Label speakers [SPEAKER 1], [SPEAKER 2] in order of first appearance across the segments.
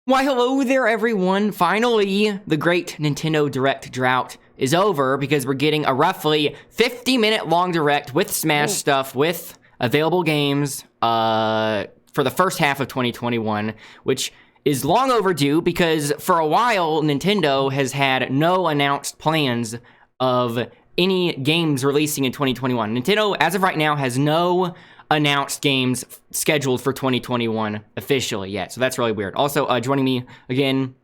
[SPEAKER 1] Why, hello there, everyone. Finally, the great Nintendo Direct drought is over because we're getting a roughly 50-minute long Direct with Smash stuff, with available games for the first half of 2021, which is long overdue because for a while, Nintendo has had no announced plans of any games releasing in 2021. Nintendo, as of right now, has no announced games scheduled for 2021 officially yet, so that's really weird. Also, joining me again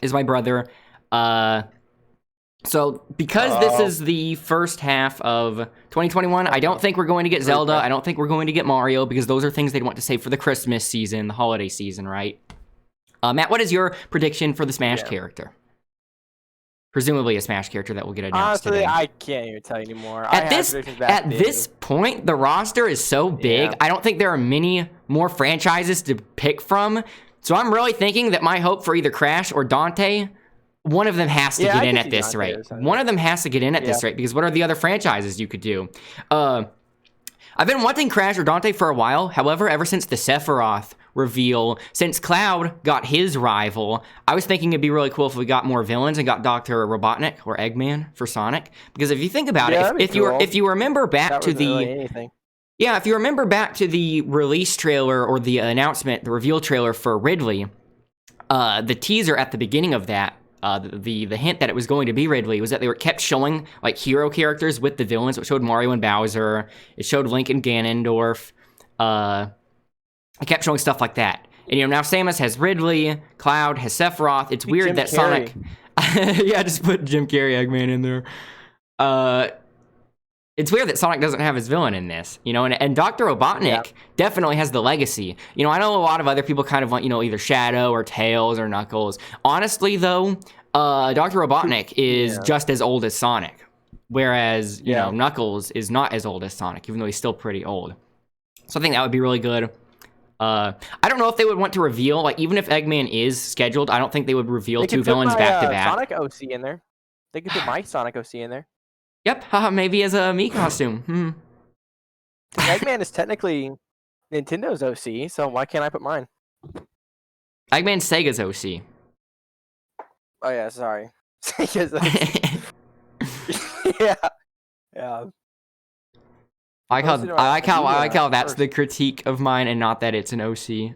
[SPEAKER 1] is my brother. So because this is the first half of 2021, I don't think we're going to get Zelda. I don't think we're going to get Mario because those are things they'd want to save for the Christmas season, the holiday season, right? Matt, what is your prediction for the Smash character? Presumably a Smash character that will get announced
[SPEAKER 2] Honestly,
[SPEAKER 1] today.
[SPEAKER 2] I can't even tell you anymore.
[SPEAKER 1] At this point, the roster is so big, I don't think there are many more franchises to pick from. So I'm really thinking that my hope for either Crash or Dante, one of them has to get in at this rate. One of them has to get in at this rate, because what are the other franchises you could do? I've been wanting Crash or Dante for a while. However, ever since the Sephiroth reveal, since Cloud got his rival, I was thinking it'd be really cool if we got more villains and got Dr. Robotnik or Eggman for Sonic. Because if you think about it, if you remember back to the if you remember back to the release trailer or the announcement, the reveal trailer for Ridley, the teaser at the beginning of that, the hint that it was going to be Ridley was that they kept showing like hero characters with the villains. It showed Mario and Bowser. It showed Link and Ganondorf. It kept showing stuff like that. And now Samus has Ridley, Cloud has Sephiroth. It's weird that Sonic... yeah, just put Jim Carrey Eggman in there. It's weird that Sonic doesn't have his villain in this, and Dr. Robotnik definitely has the legacy. I know a lot of other people kind of want, either Shadow or Tails or Knuckles. Honestly, though, Dr. Robotnik is just as old as Sonic, whereas, Knuckles is not as old as Sonic, even though he's still pretty old. So I think that would be really good. I don't know if they would want to reveal, like, even if Eggman is scheduled, I don't think they would reveal two villains back to back.
[SPEAKER 2] Sonic OC in there. They could put my Sonic OC in there.
[SPEAKER 1] Yep, haha, maybe as a Mii costume.
[SPEAKER 2] Eggman is technically Nintendo's OC, so why can't I put mine?
[SPEAKER 1] Eggman's Sega's OC.
[SPEAKER 2] Oh yeah, sorry. Sega's OC. yeah.
[SPEAKER 1] I like how that's the critique of mine, and not that it's an OC.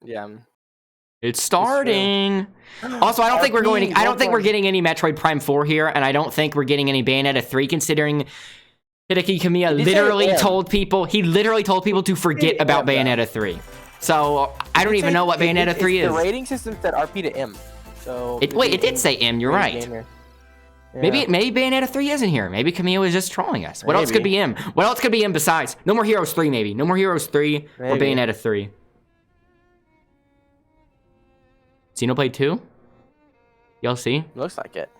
[SPEAKER 2] Yeah.
[SPEAKER 1] It's starting. Also, I don't think we're getting any Metroid Prime 4 here, and I don't think we're getting any Bayonetta 3, considering Hideki Kamiya literally told people to forget about Bayonetta 3. So I don't even know what Bayonetta 3 is.
[SPEAKER 2] The rating system said RP to M. So
[SPEAKER 1] it did say M. You're right. Yeah. Maybe Bayonetta 3 isn't here. Maybe Kamiya was just trolling us. What else could be M? What else could be M besides No More Heroes 3? Maybe No More Heroes 3 or Bayonetta 3. Xenoblade 2? Y'all see?
[SPEAKER 2] Looks like it.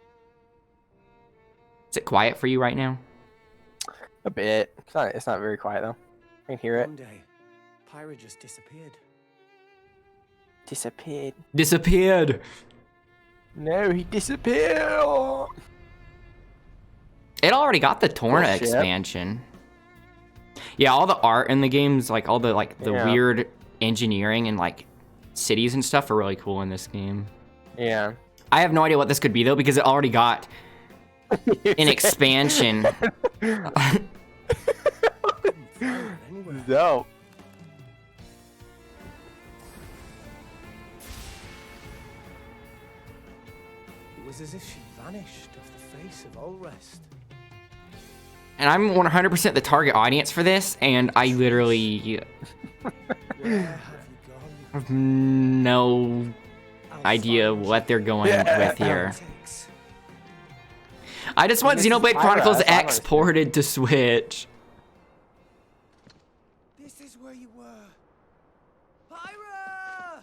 [SPEAKER 1] Is it quiet for you right now?
[SPEAKER 2] A bit. It's not very quiet though. I can hear it.
[SPEAKER 3] One day, Pyra just disappeared.
[SPEAKER 2] Disappeared. No, he disappeared.
[SPEAKER 1] It already got the Torna expansion. Yeah, all the art in the games, like all the weird engineering and like cities and stuff are really cool in this game.
[SPEAKER 2] Yeah.
[SPEAKER 1] I have no idea what this could be though, because it already got an expansion.
[SPEAKER 2] No.
[SPEAKER 3] It was as if she vanished off the face of all rest.
[SPEAKER 1] And I'm 100% the target audience for this, and I literally have no idea what they're going with here. I just want Xenoblade Chronicles X ported to Switch.
[SPEAKER 3] This is where you were. Pyra!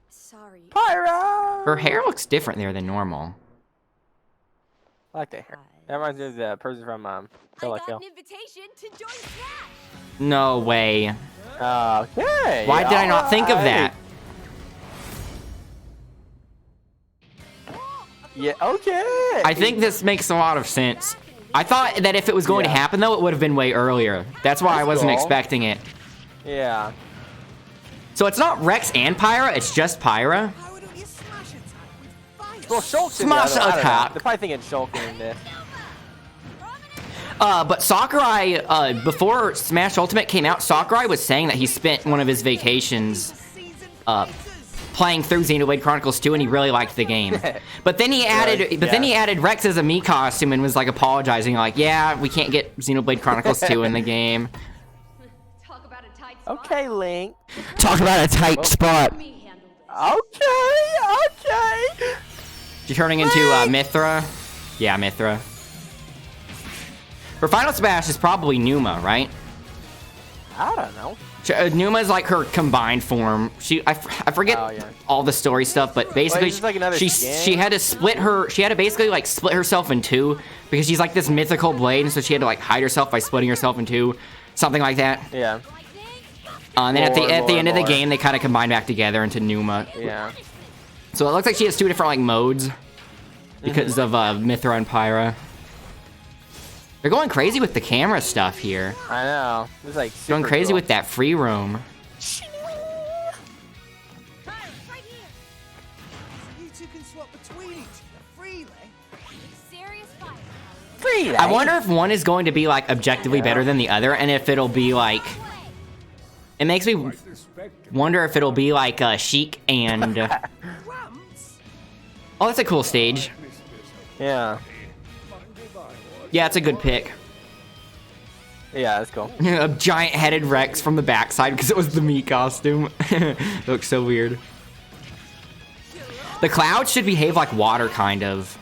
[SPEAKER 4] Sorry.
[SPEAKER 2] Pyra!
[SPEAKER 1] Her hair looks different there than normal.
[SPEAKER 2] I like that hair. That reminds me of the person from Kill la Kill.
[SPEAKER 4] An invitation to join Smash.
[SPEAKER 1] No way.
[SPEAKER 2] Okay.
[SPEAKER 1] Why did I not think of that?
[SPEAKER 2] Yeah, okay.
[SPEAKER 1] I think this makes a lot of sense. I thought that if it was going to happen, though, it would have been way earlier. That's why I wasn't expecting it.
[SPEAKER 2] Yeah.
[SPEAKER 1] So it's not Rex and Pyra, it's just Pyra.
[SPEAKER 3] How don't you smash attack with fire?
[SPEAKER 2] Well, Shulk's
[SPEAKER 1] Smash
[SPEAKER 2] in the other, I don't know.
[SPEAKER 1] attack.
[SPEAKER 2] They're probably thinking Shulk in this.
[SPEAKER 1] But Sakurai, before Smash Ultimate came out, Sakurai was saying that he spent one of his vacations, playing through Xenoblade Chronicles 2, and he really liked the game. But then he added, then he added Rex as a Mii costume and was like apologizing, like, yeah, we can't get Xenoblade Chronicles 2 in the game.
[SPEAKER 4] Talk about a tight spot.
[SPEAKER 2] Okay, Link.
[SPEAKER 1] Talk about a tight spot.
[SPEAKER 4] Me handle this.
[SPEAKER 2] Okay.
[SPEAKER 1] You're turning into Mithra. Yeah, Mithra. Her final Smash is probably Numa, right?
[SPEAKER 2] I don't know.
[SPEAKER 1] Numa is like her combined form. I forget all the story stuff, but basically
[SPEAKER 2] like another
[SPEAKER 1] she had to split her. She had to basically like split herself in two because she's like this mythical blade, and so she had to like hide herself by splitting herself in two, something like that.
[SPEAKER 2] Yeah.
[SPEAKER 1] And then at the end of the game, they kind of combine back together into Numa.
[SPEAKER 2] Yeah.
[SPEAKER 1] So it looks like she has two different like modes because of Mithra and Pyra. They're going crazy with the camera stuff here.
[SPEAKER 2] I know. It's like
[SPEAKER 1] Going
[SPEAKER 2] super
[SPEAKER 1] crazy
[SPEAKER 2] cool.
[SPEAKER 1] with that free roam.
[SPEAKER 4] Right here.
[SPEAKER 3] You two can swap between each other freely.
[SPEAKER 4] Serious fire.
[SPEAKER 2] Free,
[SPEAKER 1] I wonder if one is going to be like objectively better than the other, and if it'll be like. It makes me wonder if it'll be like Sheik and. Oh, that's a cool stage.
[SPEAKER 2] Yeah.
[SPEAKER 1] Yeah, it's a good pick.
[SPEAKER 2] Yeah, that's cool.
[SPEAKER 1] A giant-headed Rex from the backside because it was the Mii costume. It looks so weird. The clouds should behave like water, kind of.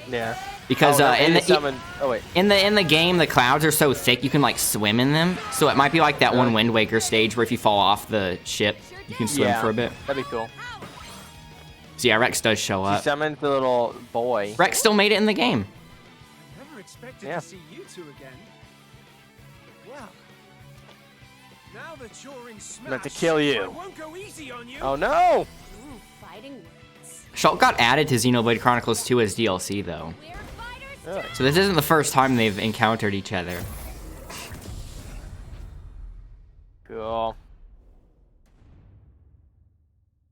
[SPEAKER 2] Yeah.
[SPEAKER 1] Because in
[SPEAKER 2] the
[SPEAKER 1] the game, the clouds are so thick you can like swim in them. So it might be like that one Wind Waker stage where if you fall off the ship, you can swim for a bit.
[SPEAKER 2] That'd be cool.
[SPEAKER 1] So yeah, Rex does show
[SPEAKER 2] She
[SPEAKER 1] up.
[SPEAKER 2] summoned the little boy.
[SPEAKER 1] Rex still made it in the game.
[SPEAKER 3] Never expected
[SPEAKER 2] Yeah.
[SPEAKER 3] to see you two again. Well, now that you're in Smash,
[SPEAKER 2] Meant to kill you.
[SPEAKER 3] I won't go easy on you.
[SPEAKER 2] Oh no!
[SPEAKER 4] Ooh, fighting words.
[SPEAKER 1] Shulk got added to Xenoblade Chronicles 2 as DLC though.
[SPEAKER 4] We're fighters.
[SPEAKER 2] Really?
[SPEAKER 1] So this isn't the first time they've encountered each other.
[SPEAKER 2] Cool.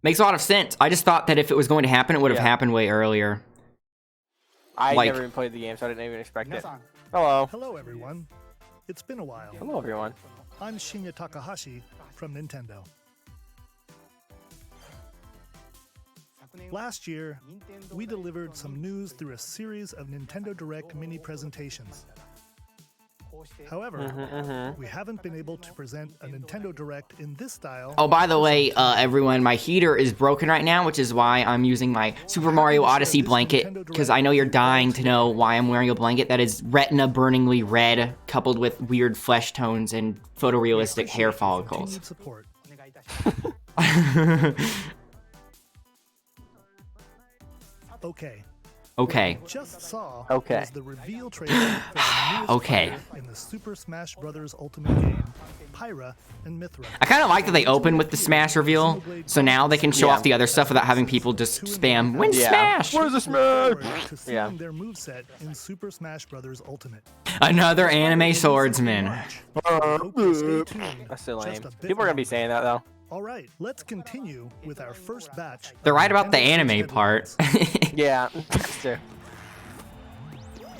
[SPEAKER 1] Makes a lot of sense. I just thought that if it was going to happen, it would have happened way earlier.
[SPEAKER 2] I
[SPEAKER 1] Like-
[SPEAKER 2] never even played the game, so I didn't even expect it. Hello.
[SPEAKER 5] Hello, everyone. It's been a while.
[SPEAKER 2] Hello, everyone.
[SPEAKER 5] I'm Shinya Takahashi from Nintendo. Last year, we delivered some news through a series of Nintendo Direct mini presentations. However, we haven't been able to present a Nintendo Direct in this style.
[SPEAKER 1] Oh, by the way, everyone, my heater is broken right now, which is why I'm using my Super Mario Odyssey blanket, because I know you're dying to know why I'm wearing a blanket that is retina-burningly red, coupled with weird flesh tones and photorealistic hair follicles.
[SPEAKER 5] Continued support. Okay.
[SPEAKER 1] Okay.
[SPEAKER 5] Just saw
[SPEAKER 2] Okay.
[SPEAKER 5] was the reveal trailer for the newest
[SPEAKER 1] Okay.
[SPEAKER 5] player in the Super Smash Bros. Ultimate game, Pyra and Mithra.
[SPEAKER 1] I kind of like that they open with the Smash reveal, so now they can show off the other stuff without having people just spam, win Smash!
[SPEAKER 2] Where's the
[SPEAKER 5] Forward
[SPEAKER 2] Smash?
[SPEAKER 5] to seeing
[SPEAKER 2] Yeah.
[SPEAKER 5] their moveset in Super Smash Bros. Ultimate.
[SPEAKER 1] Another anime swordsman.
[SPEAKER 5] Hope you'll stay tuned.
[SPEAKER 2] That's so lame.
[SPEAKER 5] Just a bit
[SPEAKER 2] People are gonna be
[SPEAKER 5] longer.
[SPEAKER 2] saying that though.
[SPEAKER 5] All right, let's continue with our first batch. of
[SPEAKER 1] They're right about the
[SPEAKER 5] Nintendo Switch
[SPEAKER 1] anime part.
[SPEAKER 5] headlines.
[SPEAKER 2] Yeah, that's true.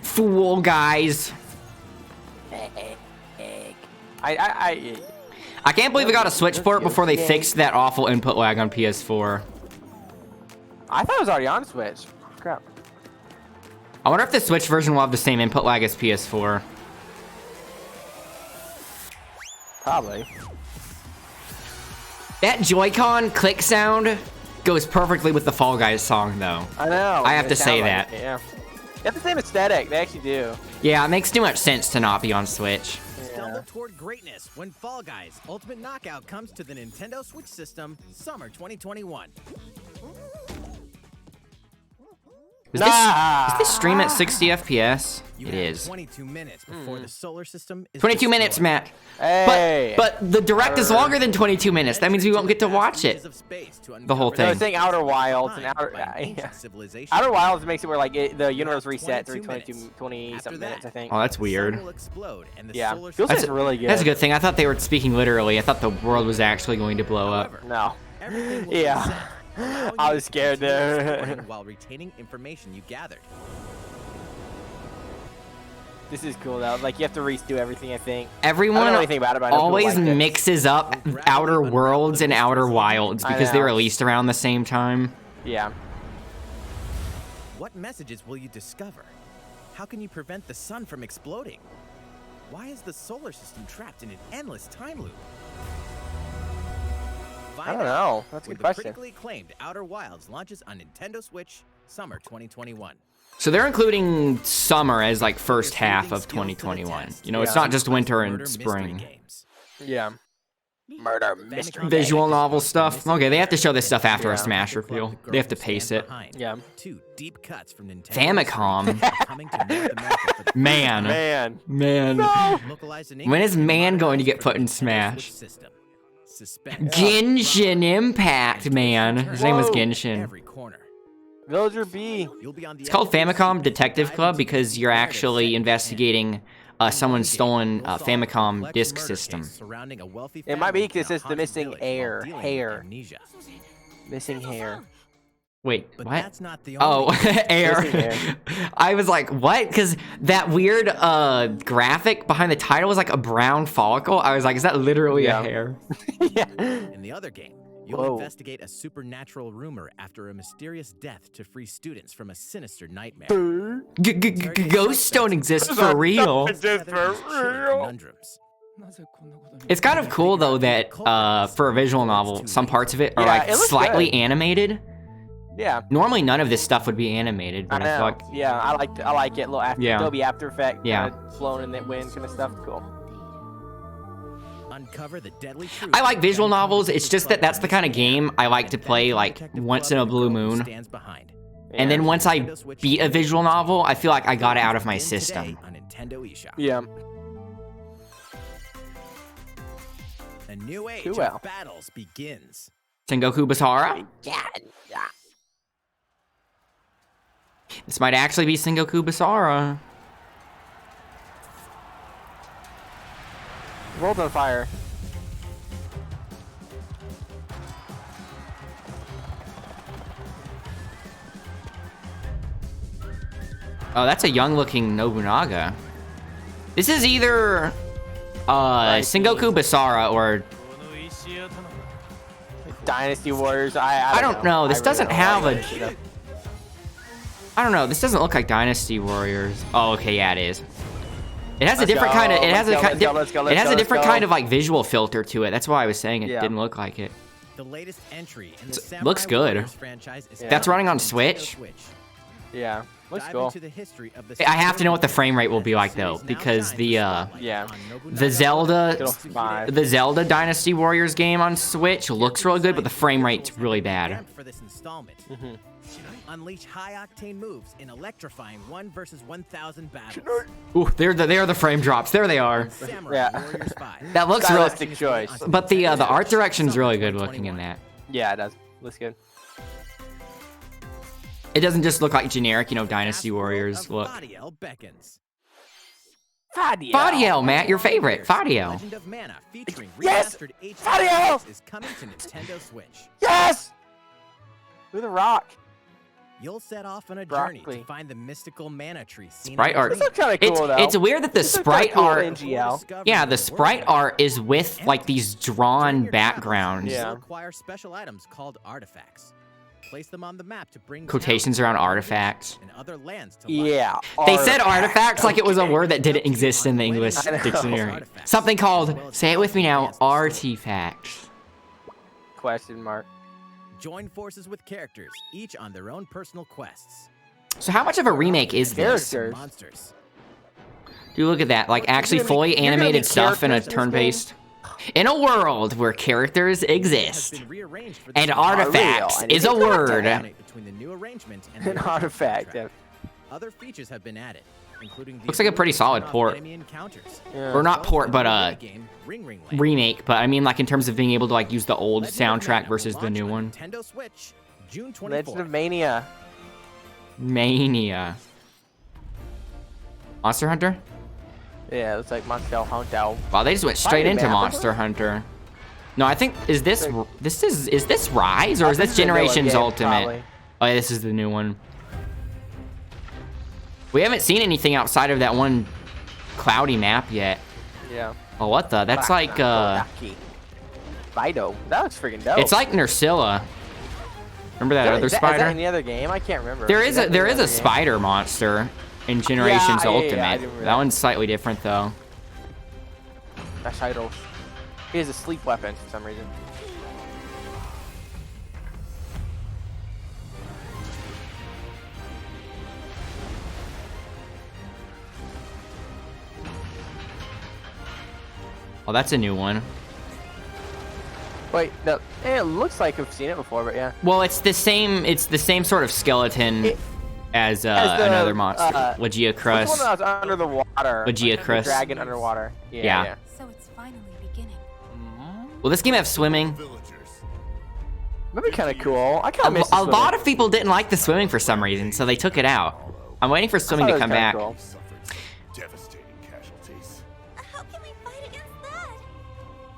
[SPEAKER 1] Fool guys. I can't believe we got a Switch port before they fixed that awful input lag on PS4.
[SPEAKER 2] I thought it was already on Switch. Crap.
[SPEAKER 1] I wonder if the Switch version will have the same input lag as PS4.
[SPEAKER 2] Probably.
[SPEAKER 1] That Joy-Con click sound goes perfectly with the Fall Guys song, though.
[SPEAKER 2] I know.
[SPEAKER 1] I have
[SPEAKER 2] It
[SPEAKER 1] to say
[SPEAKER 2] sounds like
[SPEAKER 1] that.
[SPEAKER 2] it, yeah. They have the same aesthetic. They actually do.
[SPEAKER 1] Yeah, it makes too much sense to not be on Switch.
[SPEAKER 6] Stumble toward greatness when Fall Guys Ultimate Knockout comes to the Nintendo Switch system summer 2021.
[SPEAKER 1] Is this stream at 60 FPS?
[SPEAKER 6] You
[SPEAKER 1] It
[SPEAKER 6] have
[SPEAKER 1] is.
[SPEAKER 6] 22 minutes before the solar system is
[SPEAKER 1] 22 minutes,
[SPEAKER 6] destroyed.
[SPEAKER 1] Matt.
[SPEAKER 2] Hey.
[SPEAKER 1] But the direct is longer than 22 minutes. That means we won't get to watch it. The whole
[SPEAKER 2] No,
[SPEAKER 1] thing.
[SPEAKER 2] it's saying Outer Wilds and Outer Wilds makes it where like the universe resets every 20 something minutes, I think.
[SPEAKER 1] Oh, that's weird.
[SPEAKER 2] Yeah, feels like it's really good.
[SPEAKER 1] That's a good thing. I thought they were speaking literally. I thought the world was actually going to blow up.
[SPEAKER 2] No. Yeah. I was scared there.
[SPEAKER 6] While retaining information you gathered.
[SPEAKER 2] This is cool though. Like you have to redo everything. I think.
[SPEAKER 1] Everyone
[SPEAKER 2] I don't know anything about it, but I know people
[SPEAKER 1] always
[SPEAKER 2] like it.
[SPEAKER 1] mixes up Outer Worlds and Outer Wilds because they
[SPEAKER 2] know.
[SPEAKER 1] released around the same time.
[SPEAKER 2] Yeah.
[SPEAKER 6] What messages will you discover? How can you prevent the sun from exploding? Why is the solar system trapped in an endless time loop?
[SPEAKER 2] I don't know. That's a good question.
[SPEAKER 6] The critically acclaimed Outer Wilds launches on Nintendo Switch summer 2021.
[SPEAKER 1] So they're including summer as like first half of 2021. You know, it's not just winter and spring.
[SPEAKER 2] Yeah. Murder mystery.
[SPEAKER 1] Visual novel stuff. Okay, they have to show this stuff after a Smash reveal. They have to pace it.
[SPEAKER 2] Yeah.
[SPEAKER 6] Two deep cuts from Nintendo
[SPEAKER 1] Famicom.
[SPEAKER 6] coming to North America for the
[SPEAKER 1] Man.
[SPEAKER 2] Man.
[SPEAKER 6] localized in
[SPEAKER 1] When is
[SPEAKER 6] English
[SPEAKER 1] Man going to get put in
[SPEAKER 6] Nintendo
[SPEAKER 1] Smash?
[SPEAKER 6] Switch system. Suspense.
[SPEAKER 1] Genshin Impact, man. His name was
[SPEAKER 2] Whoa.
[SPEAKER 1] Genshin.
[SPEAKER 6] Every corner.
[SPEAKER 2] Villager B.
[SPEAKER 6] You'll be on the
[SPEAKER 1] It's called Famicom Detective Club because you're actually investigating someone's stolen Famicom disk system.
[SPEAKER 2] It might be because it's the missing hair. Missing hair.
[SPEAKER 1] Wait,
[SPEAKER 6] But
[SPEAKER 1] what?
[SPEAKER 6] that's not the
[SPEAKER 1] Oh,
[SPEAKER 6] only
[SPEAKER 1] air.
[SPEAKER 2] Missing hair.
[SPEAKER 1] I was like, what? Because that weird graphic behind the title was like a brown follicle. I was like, is that literally a hair?
[SPEAKER 2] Yeah.
[SPEAKER 6] In the other game, you'll
[SPEAKER 2] Whoa.
[SPEAKER 6] investigate a supernatural rumor after a mysterious death to free students from a sinister nightmare.
[SPEAKER 1] Ghosts don't exist for real.
[SPEAKER 6] Conundrums.
[SPEAKER 1] It's kind of cool though that for a visual novel, some parts of it are
[SPEAKER 2] Yeah,
[SPEAKER 1] like
[SPEAKER 2] it looks
[SPEAKER 1] slightly
[SPEAKER 2] good.
[SPEAKER 1] animated.
[SPEAKER 2] Yeah.
[SPEAKER 1] Normally, none of this stuff would be animated,
[SPEAKER 2] I
[SPEAKER 1] but I feel
[SPEAKER 2] know.
[SPEAKER 1] like
[SPEAKER 2] Yeah, I like it. Little
[SPEAKER 1] Yeah.
[SPEAKER 2] Adobe After Effects.
[SPEAKER 1] Yeah.
[SPEAKER 2] Flown in that wind kind of stuff. Cool.
[SPEAKER 6] Uncover the deadly truth.
[SPEAKER 1] I like visual novels. It's just that that's the kind of game I like to play like once in a blue moon.
[SPEAKER 6] Stands behind.
[SPEAKER 1] And then once I beat a visual novel, I feel like I got it out of my system.
[SPEAKER 6] On Nintendo eShop.
[SPEAKER 2] Yeah.
[SPEAKER 6] A new age
[SPEAKER 2] Too well.
[SPEAKER 6] of battles begins.
[SPEAKER 1] Sengoku Basara?
[SPEAKER 2] Yeah.
[SPEAKER 1] This might actually be Sengoku Basara.
[SPEAKER 2] World's on fire.
[SPEAKER 1] Oh, that's a young-looking Nobunaga. This is either Sengoku Basara or
[SPEAKER 2] Dynasty Warriors. I
[SPEAKER 1] don't know. This
[SPEAKER 2] I really
[SPEAKER 1] doesn't
[SPEAKER 2] don't
[SPEAKER 1] have
[SPEAKER 2] like
[SPEAKER 1] a-
[SPEAKER 2] this shit.
[SPEAKER 1] I don't know. This doesn't look like Dynasty Warriors. Oh, okay, yeah, it is. It has a
[SPEAKER 2] Let's
[SPEAKER 1] different
[SPEAKER 2] go,
[SPEAKER 1] kind of. It has a
[SPEAKER 2] let's go,
[SPEAKER 1] kind.
[SPEAKER 2] let's go,
[SPEAKER 1] It has a
[SPEAKER 2] let's
[SPEAKER 1] different
[SPEAKER 2] go.
[SPEAKER 1] kind of like visual filter to it. That's why I was saying it
[SPEAKER 2] Yeah.
[SPEAKER 1] didn't look like it.
[SPEAKER 6] The latest entry in the
[SPEAKER 1] Looks
[SPEAKER 6] Samurai
[SPEAKER 1] good.
[SPEAKER 6] Warriors franchise is
[SPEAKER 1] That's running on
[SPEAKER 6] Nintendo
[SPEAKER 1] Switch?
[SPEAKER 2] Yeah. Looks
[SPEAKER 6] Dive
[SPEAKER 2] cool.
[SPEAKER 6] into the history of the
[SPEAKER 1] I have to know what the frame rate will be like
[SPEAKER 6] series
[SPEAKER 1] though,
[SPEAKER 6] now
[SPEAKER 1] because
[SPEAKER 6] shines
[SPEAKER 1] the
[SPEAKER 6] spotlight
[SPEAKER 2] Yeah.
[SPEAKER 6] on Nobunaga
[SPEAKER 1] the Zelda
[SPEAKER 2] It'll survive.
[SPEAKER 1] the Zelda Dynasty Warriors game on Switch looks really good, but the frame rate's really bad.
[SPEAKER 6] Revamped for this installment. Unleash high-octane moves in electrifying 1 versus 1,000 battles.
[SPEAKER 1] Ooh, they are the frame drops. There they are.
[SPEAKER 6] Samurai
[SPEAKER 2] Yeah.
[SPEAKER 6] Warriors 5.
[SPEAKER 1] That looks really.
[SPEAKER 2] Stylistic choice.
[SPEAKER 1] But the art direction's really good looking in that.
[SPEAKER 2] Yeah, it does. Looks good.
[SPEAKER 1] It doesn't just look like generic, you know, Dynasty Warriors look.
[SPEAKER 6] Fadiel beckons.
[SPEAKER 1] Fadiel, Matt, your favorite. Fadiel.
[SPEAKER 6] Legend of Mana featuring
[SPEAKER 2] Yes!
[SPEAKER 6] remastered HD
[SPEAKER 2] Fadiel!
[SPEAKER 6] graphics is coming to Nintendo Switch.
[SPEAKER 2] Yes. Who the Rock?
[SPEAKER 6] You'll set off on a
[SPEAKER 2] Broccoli.
[SPEAKER 6] journey to find the mystical mana tree seen
[SPEAKER 1] Sprite
[SPEAKER 6] in the
[SPEAKER 1] art.
[SPEAKER 2] This looks kind of cool though.
[SPEAKER 1] It's weird that the
[SPEAKER 2] This looks kinda
[SPEAKER 1] sprite
[SPEAKER 2] cool
[SPEAKER 1] art.
[SPEAKER 2] in GL.
[SPEAKER 1] Yeah, the sprite art is with like these drawn backgrounds.
[SPEAKER 2] Yeah.
[SPEAKER 6] You'll acquire special items called artifacts. Place them on the map to bring
[SPEAKER 1] Quotations
[SPEAKER 6] towns,
[SPEAKER 1] around artifacts.
[SPEAKER 6] and other lands to life.
[SPEAKER 2] Yeah.
[SPEAKER 1] They said artifacts like it was a word that didn't exist in the English
[SPEAKER 2] I know.
[SPEAKER 1] dictionary. Something called, say it with me now, artifacts.
[SPEAKER 2] Question mark.
[SPEAKER 6] Join forces with characters, each on their own personal quests.
[SPEAKER 1] So how much of a remake is this?
[SPEAKER 2] Characters.
[SPEAKER 6] Monsters.
[SPEAKER 1] Do look at that, like actually
[SPEAKER 2] You're gonna
[SPEAKER 1] fully
[SPEAKER 2] make- you're gonna
[SPEAKER 1] animated
[SPEAKER 2] make
[SPEAKER 1] stuff in a
[SPEAKER 2] characters in this game?
[SPEAKER 1] turn-based. In a world where characters exist
[SPEAKER 6] Has been rearranged for
[SPEAKER 1] and
[SPEAKER 6] this
[SPEAKER 1] artifacts
[SPEAKER 2] Unreal.
[SPEAKER 1] is a word.
[SPEAKER 6] between the new arrangement and the
[SPEAKER 2] An
[SPEAKER 6] original
[SPEAKER 2] artifact.
[SPEAKER 6] soundtrack. Other features have been added, including the
[SPEAKER 1] Looks like a pretty
[SPEAKER 6] ability to
[SPEAKER 1] solid
[SPEAKER 6] turn off
[SPEAKER 1] port.
[SPEAKER 6] enemy encounters.
[SPEAKER 2] Yeah.
[SPEAKER 1] Or not
[SPEAKER 6] As well
[SPEAKER 1] port,
[SPEAKER 6] as
[SPEAKER 1] but
[SPEAKER 6] the game Ring Ring Land.
[SPEAKER 1] remake. But I mean, like in terms of being able to like use the old
[SPEAKER 6] Legend of
[SPEAKER 1] soundtrack
[SPEAKER 6] Mana
[SPEAKER 1] versus
[SPEAKER 6] will
[SPEAKER 1] the
[SPEAKER 6] launch
[SPEAKER 1] new
[SPEAKER 6] on
[SPEAKER 1] one.
[SPEAKER 6] Nintendo Switch, June 24th.
[SPEAKER 2] Legend of Mania.
[SPEAKER 1] Mania. Monster Hunter?
[SPEAKER 2] Yeah, it looks like Monster Hunter.
[SPEAKER 1] Wow, they just went straight into
[SPEAKER 2] Spider-Man.
[SPEAKER 1] Monster Hunter. No, I think is this Rise or is this
[SPEAKER 2] This is the newer
[SPEAKER 1] Generations
[SPEAKER 2] game,
[SPEAKER 1] Ultimate?
[SPEAKER 2] probably.
[SPEAKER 1] Oh, yeah, this is the new one. We haven't seen anything outside of that one cloudy map yet.
[SPEAKER 2] Yeah.
[SPEAKER 1] Oh, what the? That's like
[SPEAKER 2] Fido. That looks freaking dope.
[SPEAKER 1] it's like Nursilla. Remember that other
[SPEAKER 2] Is that
[SPEAKER 1] spider?
[SPEAKER 2] in the other game? I can't remember.
[SPEAKER 1] There is
[SPEAKER 2] that
[SPEAKER 1] a
[SPEAKER 2] in the other game?
[SPEAKER 1] spider monster in Generations
[SPEAKER 2] yeah, I
[SPEAKER 1] Ultimate.
[SPEAKER 2] do remember
[SPEAKER 1] That one's slightly different though.
[SPEAKER 2] That's Hyrule. He has a sleep weapon for some reason.
[SPEAKER 1] Oh, that's a new one.
[SPEAKER 2] Wait, no. It looks like I've seen it before, but yeah.
[SPEAKER 1] Well, it's the same. It's the same sort of skeleton as
[SPEAKER 2] the,
[SPEAKER 1] another monster, Legia
[SPEAKER 2] What's the one
[SPEAKER 1] Crust.
[SPEAKER 2] that was under the water?
[SPEAKER 1] Legia
[SPEAKER 2] The
[SPEAKER 1] Crust.
[SPEAKER 2] dragon underwater.
[SPEAKER 1] Yeah.
[SPEAKER 4] So it's finally beginning.
[SPEAKER 1] Will this game have swimming?
[SPEAKER 2] That'd be kind of cool. I kind of miss
[SPEAKER 1] A lot of people didn't like the swimming for some reason, so they took it out. I'm waiting for swimming to come back.
[SPEAKER 2] Cool.
[SPEAKER 3] Devastating casualties.
[SPEAKER 4] How can we fight against that?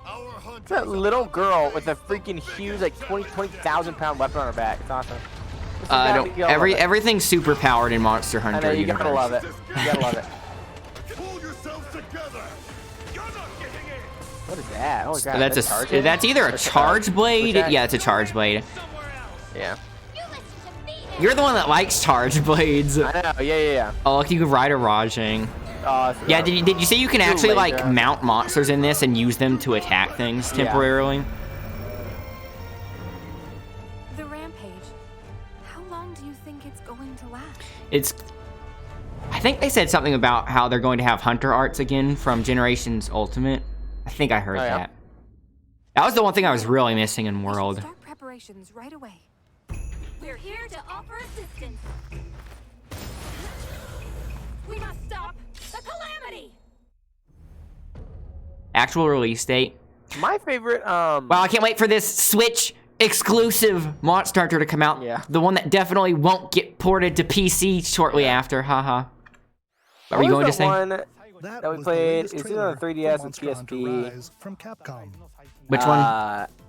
[SPEAKER 3] Our hunters
[SPEAKER 2] That little girl with a freaking huge, like 20,000 pound weapon on her back. It's awesome.
[SPEAKER 1] Everything's super powered in Monster
[SPEAKER 2] I
[SPEAKER 1] Hunter
[SPEAKER 2] know, you gotta
[SPEAKER 1] universe.
[SPEAKER 2] love it. You gotta love it.
[SPEAKER 3] pull yourselves together. You're not getting in.
[SPEAKER 2] What is that? Oh, God.
[SPEAKER 1] That's either a charge blade.
[SPEAKER 2] that?
[SPEAKER 1] Yeah, it's a charge blade.
[SPEAKER 2] Yeah.
[SPEAKER 4] You listen to me.
[SPEAKER 1] You're the one that likes charge blades.
[SPEAKER 2] I know. Yeah.
[SPEAKER 1] Oh, look, you can ride a Rajang.
[SPEAKER 2] Oh,
[SPEAKER 1] Yeah, did you say you can actually like
[SPEAKER 2] laser.
[SPEAKER 1] mount monsters in this and use them to attack things
[SPEAKER 2] Yeah.
[SPEAKER 1] temporarily?
[SPEAKER 4] The rampage. How long do you think it's going to last?
[SPEAKER 1] I think they said something about how they're going to have hunter arts again from Generations Ultimate. I think I heard
[SPEAKER 2] Oh, yeah?
[SPEAKER 1] that. That was the one thing I was really missing in
[SPEAKER 4] We should
[SPEAKER 1] World.
[SPEAKER 4] start preparations right away. We're here to offer assistance. We must stop the Calamity.
[SPEAKER 1] Actual release date.
[SPEAKER 2] My favorite.
[SPEAKER 1] Wow, I can't wait for this Switch exclusive Monster Hunter to come out.
[SPEAKER 2] Yeah.
[SPEAKER 1] The one that definitely won't get ported to PC shortly after. Haha. What were you going to say?
[SPEAKER 2] One
[SPEAKER 5] That
[SPEAKER 2] we
[SPEAKER 5] was the
[SPEAKER 2] played-
[SPEAKER 5] latest
[SPEAKER 2] is it
[SPEAKER 5] trailer
[SPEAKER 2] on 3DS
[SPEAKER 5] for
[SPEAKER 2] and
[SPEAKER 5] Monster Hunter
[SPEAKER 2] PSP?
[SPEAKER 5] Rise from Capcom.
[SPEAKER 1] Which one?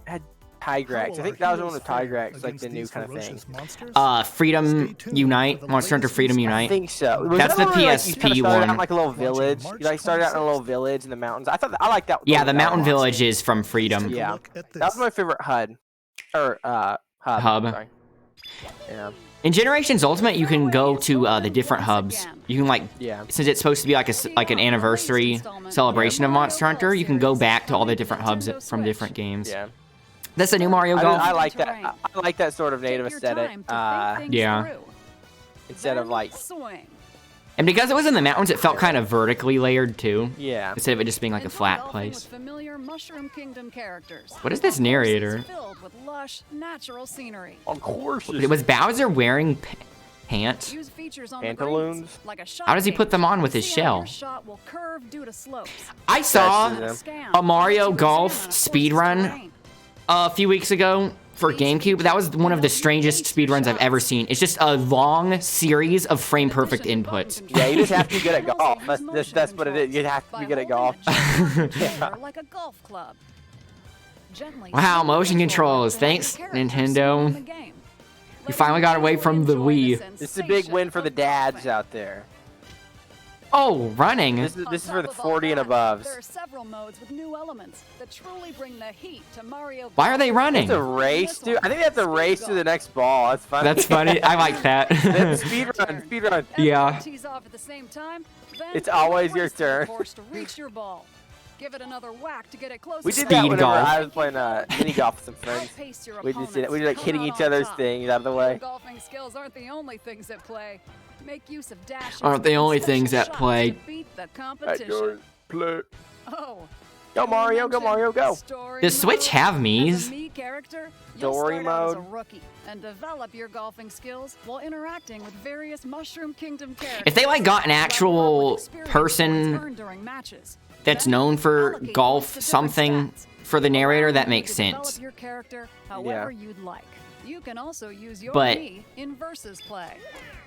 [SPEAKER 2] Had Tigrex. I think that was the one with Tigrex, like the new kind of thing.
[SPEAKER 1] Freedom Unite. Monster Hunter Freedom
[SPEAKER 2] I
[SPEAKER 1] Unite.
[SPEAKER 2] think so. Was
[SPEAKER 1] That's
[SPEAKER 2] that
[SPEAKER 1] the
[SPEAKER 2] one where, like, you
[SPEAKER 1] PSP
[SPEAKER 2] kinda started out
[SPEAKER 1] one.
[SPEAKER 2] in like a little village. You like started out in a little village in the mountains. I like that.
[SPEAKER 1] Yeah, the
[SPEAKER 2] that
[SPEAKER 1] Mountain
[SPEAKER 2] one.
[SPEAKER 1] Village is from Freedom.
[SPEAKER 2] Yeah.
[SPEAKER 5] Look at
[SPEAKER 2] That was
[SPEAKER 5] this.
[SPEAKER 2] my favorite HUD. Or hub.
[SPEAKER 1] Hub.
[SPEAKER 2] Sorry. Yeah.
[SPEAKER 1] In Generations Ultimate, you can go to the different hubs. You can like,
[SPEAKER 2] Yeah.
[SPEAKER 1] since it's supposed to be like an anniversary celebration of Monster Hunter, you can go back to all the different hubs from different games.
[SPEAKER 2] Yeah.
[SPEAKER 1] That's a new Mario Golf.
[SPEAKER 2] I like that. I like that sort of native aesthetic.
[SPEAKER 1] Yeah.
[SPEAKER 2] Instead of like.
[SPEAKER 1] And because it was in the mountains, it felt kind of vertically layered too.
[SPEAKER 2] Yeah.
[SPEAKER 1] Instead of it just being like a flat place.
[SPEAKER 7] Familiar Mushroom Kingdom characters.
[SPEAKER 1] What is this narrator?
[SPEAKER 7] Filled with lush, natural scenery.
[SPEAKER 2] Of course.
[SPEAKER 1] Was Bowser wearing pants?
[SPEAKER 7] Use features on the
[SPEAKER 2] Pantaloons?
[SPEAKER 7] greens, like a shot
[SPEAKER 1] How does he put them on with
[SPEAKER 7] page.
[SPEAKER 1] his
[SPEAKER 7] See how
[SPEAKER 1] shell?
[SPEAKER 7] your shot will curve due to slopes.
[SPEAKER 1] I saw
[SPEAKER 2] That's
[SPEAKER 1] a Mario Golf speedrun a few weeks ago for GameCube. That was one of the strangest speedruns I've ever seen. It's just a long series of frame perfect inputs.
[SPEAKER 2] Yeah, you just have to be good at golf. That's what it is. You have to be good at golf.
[SPEAKER 7] Like a golf club. Gently
[SPEAKER 1] Wow,
[SPEAKER 7] swing
[SPEAKER 1] motion
[SPEAKER 7] the
[SPEAKER 1] controls.
[SPEAKER 7] controller
[SPEAKER 1] Thanks,
[SPEAKER 7] to the character
[SPEAKER 1] Nintendo.
[SPEAKER 7] in the game.
[SPEAKER 1] You finally got away from the Wii.
[SPEAKER 2] This is a big win for the dads out there.
[SPEAKER 1] Oh, running.
[SPEAKER 2] This is for the 40 and above.
[SPEAKER 7] There are several modes with new elements that truly bring the heat to Mario.
[SPEAKER 1] Why are they running?
[SPEAKER 2] It's a race, dude. I think they have to race to the next ball. That's funny.
[SPEAKER 1] That's funny. I like that.
[SPEAKER 2] Speed run.
[SPEAKER 1] Yeah.
[SPEAKER 7] Tees off at the same time, then
[SPEAKER 2] It's always your
[SPEAKER 7] race the
[SPEAKER 2] turn.
[SPEAKER 7] course to reach your ball. Give it another whack to get it closer.
[SPEAKER 2] We did
[SPEAKER 1] Speed
[SPEAKER 2] that whenever
[SPEAKER 1] golf.
[SPEAKER 2] I was playing mini golf with some friends.
[SPEAKER 7] Outpace your
[SPEAKER 2] We just did it.
[SPEAKER 7] opponents.
[SPEAKER 2] We were like
[SPEAKER 7] Come
[SPEAKER 2] hitting
[SPEAKER 7] out
[SPEAKER 2] each
[SPEAKER 7] on
[SPEAKER 2] other's
[SPEAKER 7] top.
[SPEAKER 2] things out of the
[SPEAKER 7] Your
[SPEAKER 2] way.
[SPEAKER 7] golfing skills aren't the only things at play. Make use of dashes
[SPEAKER 1] Aren't the
[SPEAKER 7] and
[SPEAKER 1] only
[SPEAKER 7] special
[SPEAKER 1] things at
[SPEAKER 7] shots
[SPEAKER 1] play.
[SPEAKER 7] to beat the competition.
[SPEAKER 2] play.
[SPEAKER 7] Oh,
[SPEAKER 2] Go Mario, go Mario, go.
[SPEAKER 1] Does Switch have Mii's?
[SPEAKER 2] Story mode.
[SPEAKER 7] As a rookie and develop your golfing skills while interacting with various Mushroom Kingdom characters.
[SPEAKER 1] If they like got an actual person that's known for golf something for the narrator, that makes sense.
[SPEAKER 7] Your character however you'd like. You can also use your
[SPEAKER 1] But
[SPEAKER 7] Mii in versus play.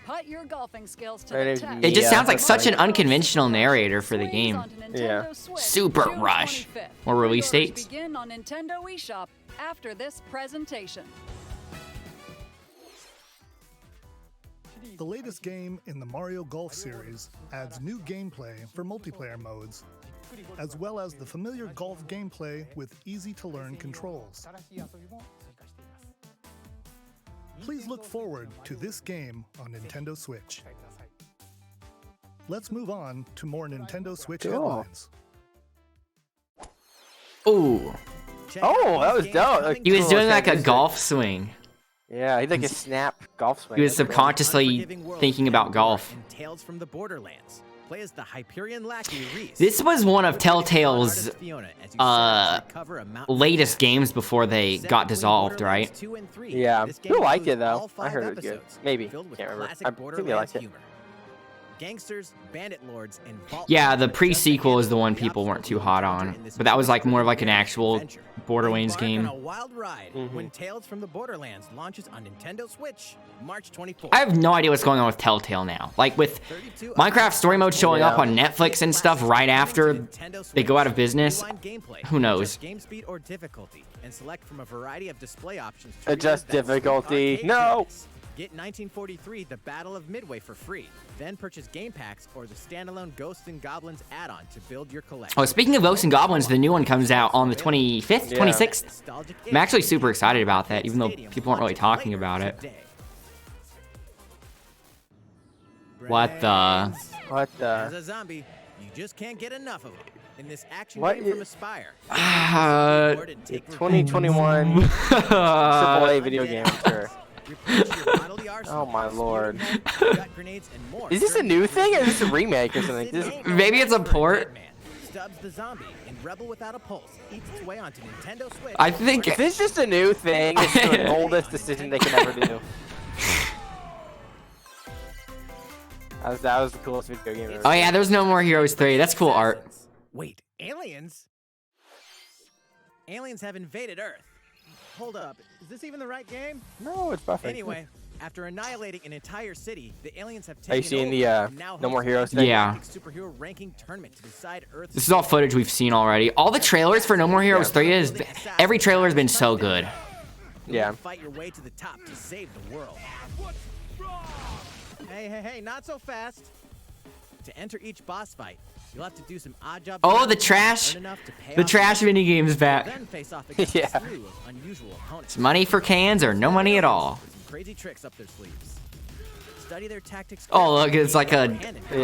[SPEAKER 7] Put your golfing skills to the test.
[SPEAKER 1] it just sounds like such an unconventional narrator for the game.
[SPEAKER 2] Yeah.
[SPEAKER 1] Super rush. Or release dates.
[SPEAKER 7] Begin on Nintendo eShop after this presentation.
[SPEAKER 5] The latest game in the Mario Golf series adds new gameplay for multiplayer modes, as well as the familiar golf gameplay with easy-to-learn controls. Please look forward to this game on Nintendo Switch. Let's move on to more Nintendo Switch headlines.
[SPEAKER 1] Ooh.
[SPEAKER 2] Oh, that was dope.
[SPEAKER 1] He was doing like a golf swing.
[SPEAKER 2] Yeah, he like a snap golf swing.
[SPEAKER 1] He was subconsciously thinking about golf.
[SPEAKER 6] Tales from the Borderlands. Play as the Hyperion lackey Reese.
[SPEAKER 1] This was one of Telltale's latest games before they got dissolved, right?
[SPEAKER 2] Yeah. Who liked it though? I heard it was good. Maybe. Can't remember. I think they liked it.
[SPEAKER 6] Gangsters, bandit lords, and
[SPEAKER 1] Yeah, the pre-sequel is the one people weren't too hot on, but that was like more of like an actual Borderlands game.
[SPEAKER 6] A wild ride when Tales from the Borderlands launches on Nintendo Switch March 24th.
[SPEAKER 1] I have no idea what's going on with Telltale now. Like with Minecraft Story Mode showing up on Netflix and stuff right after they go out of business, who knows?
[SPEAKER 6] Game speed or difficulty, and select from a variety of display options.
[SPEAKER 2] Adjust difficulty. No.
[SPEAKER 6] Get 1943 The Battle of Midway for free. Then purchase game packs or the standalone Ghosts and Goblins add-on to build your collection.
[SPEAKER 1] Oh, speaking of Ghosts and Goblins, the new one comes out on the 25th, 26th. I'm actually super excited about that, even though people aren't really talking about it. What the?
[SPEAKER 2] What the?
[SPEAKER 6] As a zombie, you just can't get enough of them. In this action game from Aspire.
[SPEAKER 2] 2021 AAA video game, I'm sure. Oh my lord. Is this a new thing or is this a remake or something?
[SPEAKER 1] Maybe it's a port.
[SPEAKER 6] Stubbs the zombie in Rebel Without a Pulse eats its way onto Nintendo Switch.
[SPEAKER 1] I think
[SPEAKER 2] if it's just a new thing, it's the boldest decision they can ever do. That was the coolest video game ever.
[SPEAKER 1] Oh yeah, there's No More Heroes 3. That's cool art.
[SPEAKER 6] Wait, aliens? Aliens have invaded Earth. Hold up, is this even the right game?
[SPEAKER 2] No, it's buffering.
[SPEAKER 6] Anyway, after annihilating an entire city, the aliens have taken
[SPEAKER 2] Are you seeing the No More Heroes thing?
[SPEAKER 1] Yeah.
[SPEAKER 6] Superhero ranking tournament to decide Earth's
[SPEAKER 1] This is all footage we've seen already. All the trailers for No More Heroes 3 is every trailer has been so good.
[SPEAKER 2] Yeah.
[SPEAKER 6] Fight your way to the top to save the world. Hey, not so fast. To enter each boss fight, you'll have to do some odd job.
[SPEAKER 1] Oh, the trash minigame's back.
[SPEAKER 6] Then face off against a slew of unusual opponents.
[SPEAKER 1] It's money for cans or no money at all.
[SPEAKER 6] Some crazy tricks up their sleeves. Study their tactics.
[SPEAKER 1] Oh, look, it's like a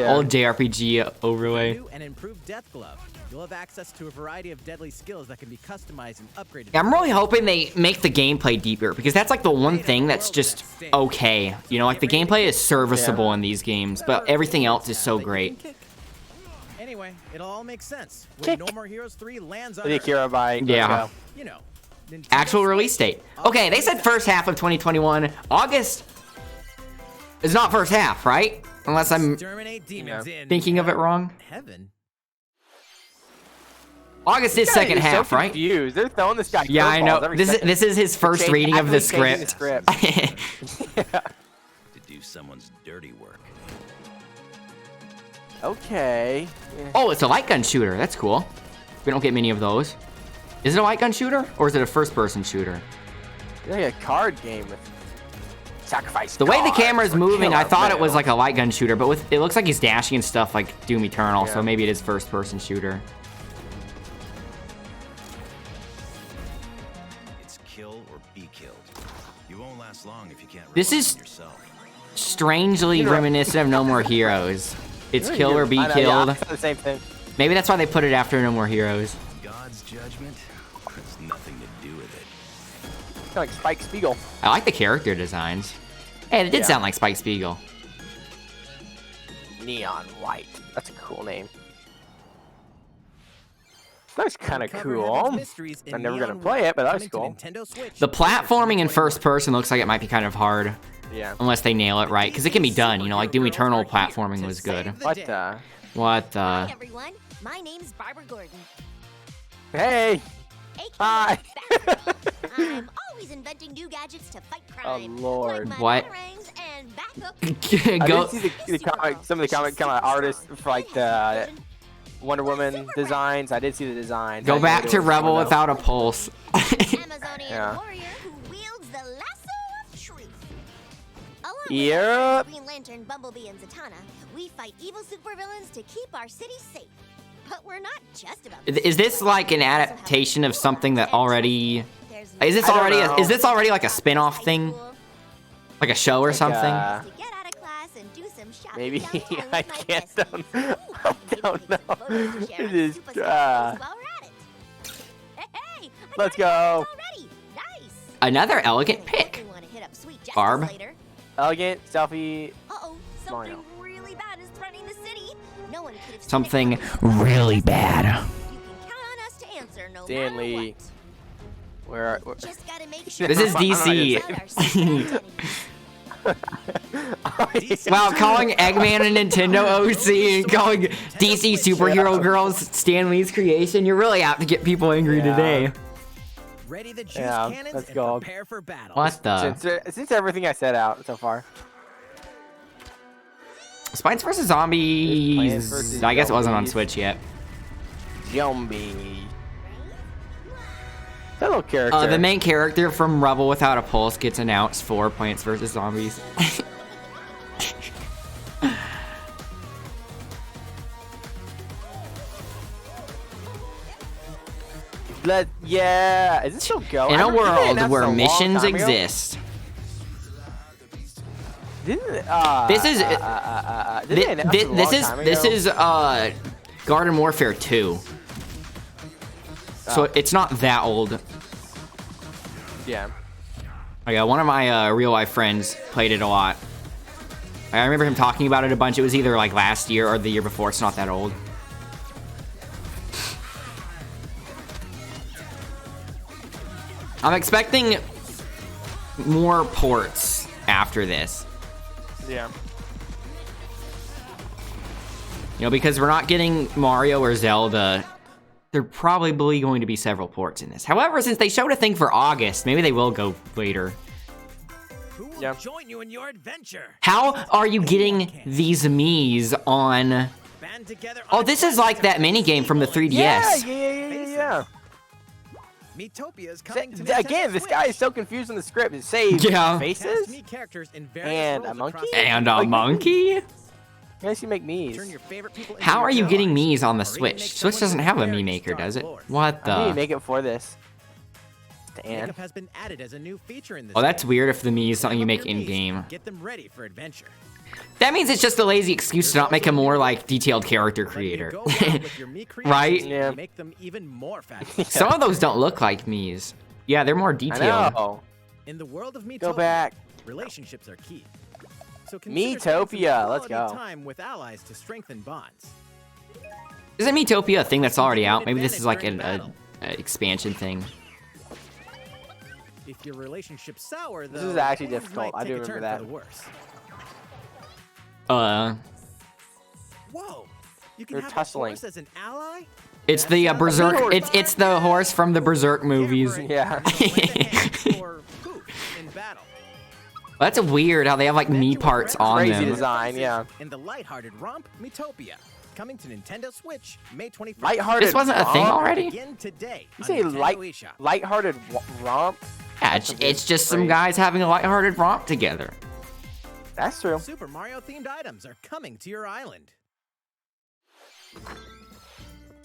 [SPEAKER 1] old JRPG overlay.
[SPEAKER 6] An improved death glove. You'll have access to a variety of deadly skills that can be customized and upgraded.
[SPEAKER 1] I'm really hoping they make the gameplay deeper because that's like the one thing that's just okay. You know, like the gameplay is serviceable in these games, but everything else is so great.
[SPEAKER 6] Anyway, it'll all make sense. When No More Heroes 3 lands on Earth.
[SPEAKER 1] Yeah.
[SPEAKER 6] You know,
[SPEAKER 1] actual release date. Okay, they said first half of 2021. August is not first half, right? Unless I'm thinking of it wrong.
[SPEAKER 6] Heaven.
[SPEAKER 1] August is second half, right?
[SPEAKER 2] They're throwing this guy.
[SPEAKER 1] Yeah, I know. This is his first reading of the script.
[SPEAKER 8] To do someone's dirty work.
[SPEAKER 2] Okay.
[SPEAKER 1] Yeah. Oh, it's a light gun shooter. That's cool. We don't get many of those. Is it a light gun shooter or is it a first-person shooter?
[SPEAKER 2] It's like a card game with sacrifice.
[SPEAKER 1] The way the camera is moving, I thought it was like a light gun shooter, but it looks like he's dashing and stuff like Doom Eternal, so maybe it is first-person shooter. This is strangely reminiscent of No More Heroes. It's kill or be killed.
[SPEAKER 2] The same thing.
[SPEAKER 1] Maybe that's why they put it after No More Heroes.
[SPEAKER 8] God's judgment has nothing to do with it.
[SPEAKER 2] It's kind of like Spike Spiegel.
[SPEAKER 1] I like the character designs. Hey, it did sound like Spike Spiegel.
[SPEAKER 2] Neon White. That's a cool name. That's kind of cool. I'm never gonna play it, but that's cool.
[SPEAKER 1] The platforming in first person looks like it might be kind of hard.
[SPEAKER 2] Yeah.
[SPEAKER 1] Unless they nail it right, because it can be done. You know, like Doom Eternal platforming was good.
[SPEAKER 2] What the?
[SPEAKER 1] What the?
[SPEAKER 9] Hi everyone, my name's Barbara Gordon.
[SPEAKER 2] Hey. Hi.
[SPEAKER 9] I'm always inventing new gadgets to fight crime.
[SPEAKER 2] Oh Lord.
[SPEAKER 9] Like
[SPEAKER 1] What?
[SPEAKER 9] And backup.
[SPEAKER 1] Go.
[SPEAKER 2] I did see the comic, some of the comic kind of artists for like the Wonder Woman designs. I did see the design.
[SPEAKER 1] Go back to Rebel Without a Pulse.
[SPEAKER 9] Amazonian
[SPEAKER 2] Yeah.
[SPEAKER 9] warrior who wields the lasso of truth. Along
[SPEAKER 2] Yep.
[SPEAKER 9] with Green Lantern, Bumblebee, and Zatanna, we fight evil supervillains to keep our city safe. But we're not just about.
[SPEAKER 1] Is this like an adaptation of something that already? Is this
[SPEAKER 2] I don't
[SPEAKER 1] already?
[SPEAKER 2] know.
[SPEAKER 1] Is this already like a spin-off thing? Like a show or something?
[SPEAKER 9] To get out of class and do some shopping
[SPEAKER 2] Maybe
[SPEAKER 9] downtown
[SPEAKER 2] I
[SPEAKER 9] with my
[SPEAKER 2] can't.
[SPEAKER 9] besties.
[SPEAKER 2] I don't know.
[SPEAKER 9] Photos to share
[SPEAKER 2] It
[SPEAKER 9] on
[SPEAKER 2] is.
[SPEAKER 9] Super Stars while we're at it. Hey, I
[SPEAKER 2] Let's
[SPEAKER 9] got it
[SPEAKER 2] go.
[SPEAKER 9] already. Nice.
[SPEAKER 1] Another elegant pick.
[SPEAKER 9] We wanna hit up Sweet Justice
[SPEAKER 1] Barb.
[SPEAKER 9] later.
[SPEAKER 2] Elegant selfie.
[SPEAKER 9] Uh-oh,
[SPEAKER 2] Mario.
[SPEAKER 9] something really bad is threatening the city. No one could have seen it
[SPEAKER 1] Something
[SPEAKER 9] coming.
[SPEAKER 1] really bad.
[SPEAKER 9] You can count on us to answer no matter
[SPEAKER 2] Stanley.
[SPEAKER 9] what.
[SPEAKER 2] Where?
[SPEAKER 9] Just gotta make sure
[SPEAKER 1] This is
[SPEAKER 9] we
[SPEAKER 1] DC.
[SPEAKER 9] find out our secret identities.
[SPEAKER 1] Wow, calling Eggman a Nintendo OC and calling DC superhero girls Stan Lee's creation, you're really apt to get people angry today.
[SPEAKER 6] Ready the juice
[SPEAKER 2] Yeah,
[SPEAKER 6] cannons
[SPEAKER 2] let's
[SPEAKER 6] and
[SPEAKER 2] go.
[SPEAKER 6] prepare for battle.
[SPEAKER 1] What the?
[SPEAKER 2] Since everything I said out so far.
[SPEAKER 1] Plants vs. Zombies.
[SPEAKER 2] Plants vs.
[SPEAKER 1] I guess it wasn't on
[SPEAKER 2] Zombies.
[SPEAKER 1] Switch yet.
[SPEAKER 2] Zombie. That little character.
[SPEAKER 1] The main character from Rebel Without a Pulse gets announced for Plants vs. Zombies.
[SPEAKER 2] Yeah. Is this still going?
[SPEAKER 1] In
[SPEAKER 2] I
[SPEAKER 1] a
[SPEAKER 2] remember they
[SPEAKER 1] world
[SPEAKER 2] announced
[SPEAKER 1] where
[SPEAKER 2] it a long
[SPEAKER 1] missions
[SPEAKER 2] time ago.
[SPEAKER 1] exist.
[SPEAKER 2] This
[SPEAKER 1] is this is Garden Warfare 2. So it's not that old.
[SPEAKER 2] Yeah.
[SPEAKER 1] Okay, one of my real life friends played it a lot. I remember him talking about it a bunch. It was either like last year or the year before. It's not that old. I'm expecting more ports after this.
[SPEAKER 2] Yeah.
[SPEAKER 1] You know, because we're not getting Mario or Zelda, there are probably going to be several ports in this. However, since they showed a thing for August, maybe they will go later.
[SPEAKER 6] Who will join you in your adventure?
[SPEAKER 1] How are you getting these Miis on...
[SPEAKER 6] Band together
[SPEAKER 1] Oh,
[SPEAKER 6] on
[SPEAKER 1] this is like that minigame from the 3DS.
[SPEAKER 2] Yeah.
[SPEAKER 6] Miitopia is coming to Nintendo
[SPEAKER 2] Again, this
[SPEAKER 6] Switch.
[SPEAKER 2] guy is so confused on the script. It saves
[SPEAKER 1] Yeah.
[SPEAKER 2] faces
[SPEAKER 6] Cast characters in various
[SPEAKER 2] and
[SPEAKER 6] roles
[SPEAKER 2] a monkey.
[SPEAKER 6] across
[SPEAKER 1] And a
[SPEAKER 2] Like,
[SPEAKER 1] monkey?
[SPEAKER 2] I guess you make me's.
[SPEAKER 6] Turn your favorite people into
[SPEAKER 1] How
[SPEAKER 6] your
[SPEAKER 1] are you getting
[SPEAKER 6] allies,
[SPEAKER 1] Miis on the
[SPEAKER 6] or even
[SPEAKER 1] Switch?
[SPEAKER 6] make
[SPEAKER 1] Switch
[SPEAKER 6] someone
[SPEAKER 1] doesn't have a
[SPEAKER 6] very
[SPEAKER 1] Mii Maker,
[SPEAKER 6] Star
[SPEAKER 1] does it?
[SPEAKER 6] Lord.
[SPEAKER 1] What
[SPEAKER 2] I need to
[SPEAKER 1] the?
[SPEAKER 2] make it for this. And
[SPEAKER 6] Makeup has been added as a new feature in this
[SPEAKER 1] Oh, that's
[SPEAKER 6] game.
[SPEAKER 1] weird if the Mii is something you
[SPEAKER 6] Develop
[SPEAKER 1] make
[SPEAKER 6] your Miis
[SPEAKER 1] in-game.
[SPEAKER 6] and Get them ready for adventure.
[SPEAKER 1] That means it's just a lazy excuse to not make a more, like, detailed character
[SPEAKER 6] Let you
[SPEAKER 1] creator.
[SPEAKER 6] go wild with your Mii creations
[SPEAKER 1] Right?
[SPEAKER 6] and
[SPEAKER 2] Yeah.
[SPEAKER 6] Make them even more fabulous.
[SPEAKER 1] Some of those don't look like Mii's. Yeah, they're more
[SPEAKER 2] I
[SPEAKER 1] detailed.
[SPEAKER 2] know.
[SPEAKER 6] In the world of Miitopia,
[SPEAKER 2] Go back.
[SPEAKER 6] relationships are key. So consider spending some
[SPEAKER 2] Miitopia, let's
[SPEAKER 6] quality
[SPEAKER 2] go.
[SPEAKER 6] time with allies to strengthen bonds.
[SPEAKER 1] Isn't Miitopia a thing that's already out? Maybe this is like an expansion thing.
[SPEAKER 6] If your relationship's sour, though,
[SPEAKER 2] This is actually
[SPEAKER 6] things
[SPEAKER 2] difficult.
[SPEAKER 6] might
[SPEAKER 2] I do
[SPEAKER 6] take a
[SPEAKER 2] remember
[SPEAKER 6] turn
[SPEAKER 2] that.
[SPEAKER 6] for the worse. Whoa! You can
[SPEAKER 2] They're
[SPEAKER 6] have
[SPEAKER 2] tussling.
[SPEAKER 6] a horse as an ally?
[SPEAKER 1] It's the Berserk. It's the horse from the Berserk movies.
[SPEAKER 2] Yeah.
[SPEAKER 6] Or poof in battle.
[SPEAKER 1] That's weird how they have like Mii parts on
[SPEAKER 2] Crazy
[SPEAKER 1] them.
[SPEAKER 2] design, yeah.
[SPEAKER 6] In the lighthearted romp, Miitopia. Coming to Nintendo Switch, May 21st.
[SPEAKER 2] Lighthearted
[SPEAKER 1] This wasn't a thing
[SPEAKER 2] romp?
[SPEAKER 1] already?
[SPEAKER 6] Begin today
[SPEAKER 2] You
[SPEAKER 6] on
[SPEAKER 2] say
[SPEAKER 6] Nintendo eShop.
[SPEAKER 2] lighthearted romp?
[SPEAKER 1] Yeah, it's just some guys having a lighthearted romp together.
[SPEAKER 2] That's true.
[SPEAKER 6] Super Mario themed items are coming to your island.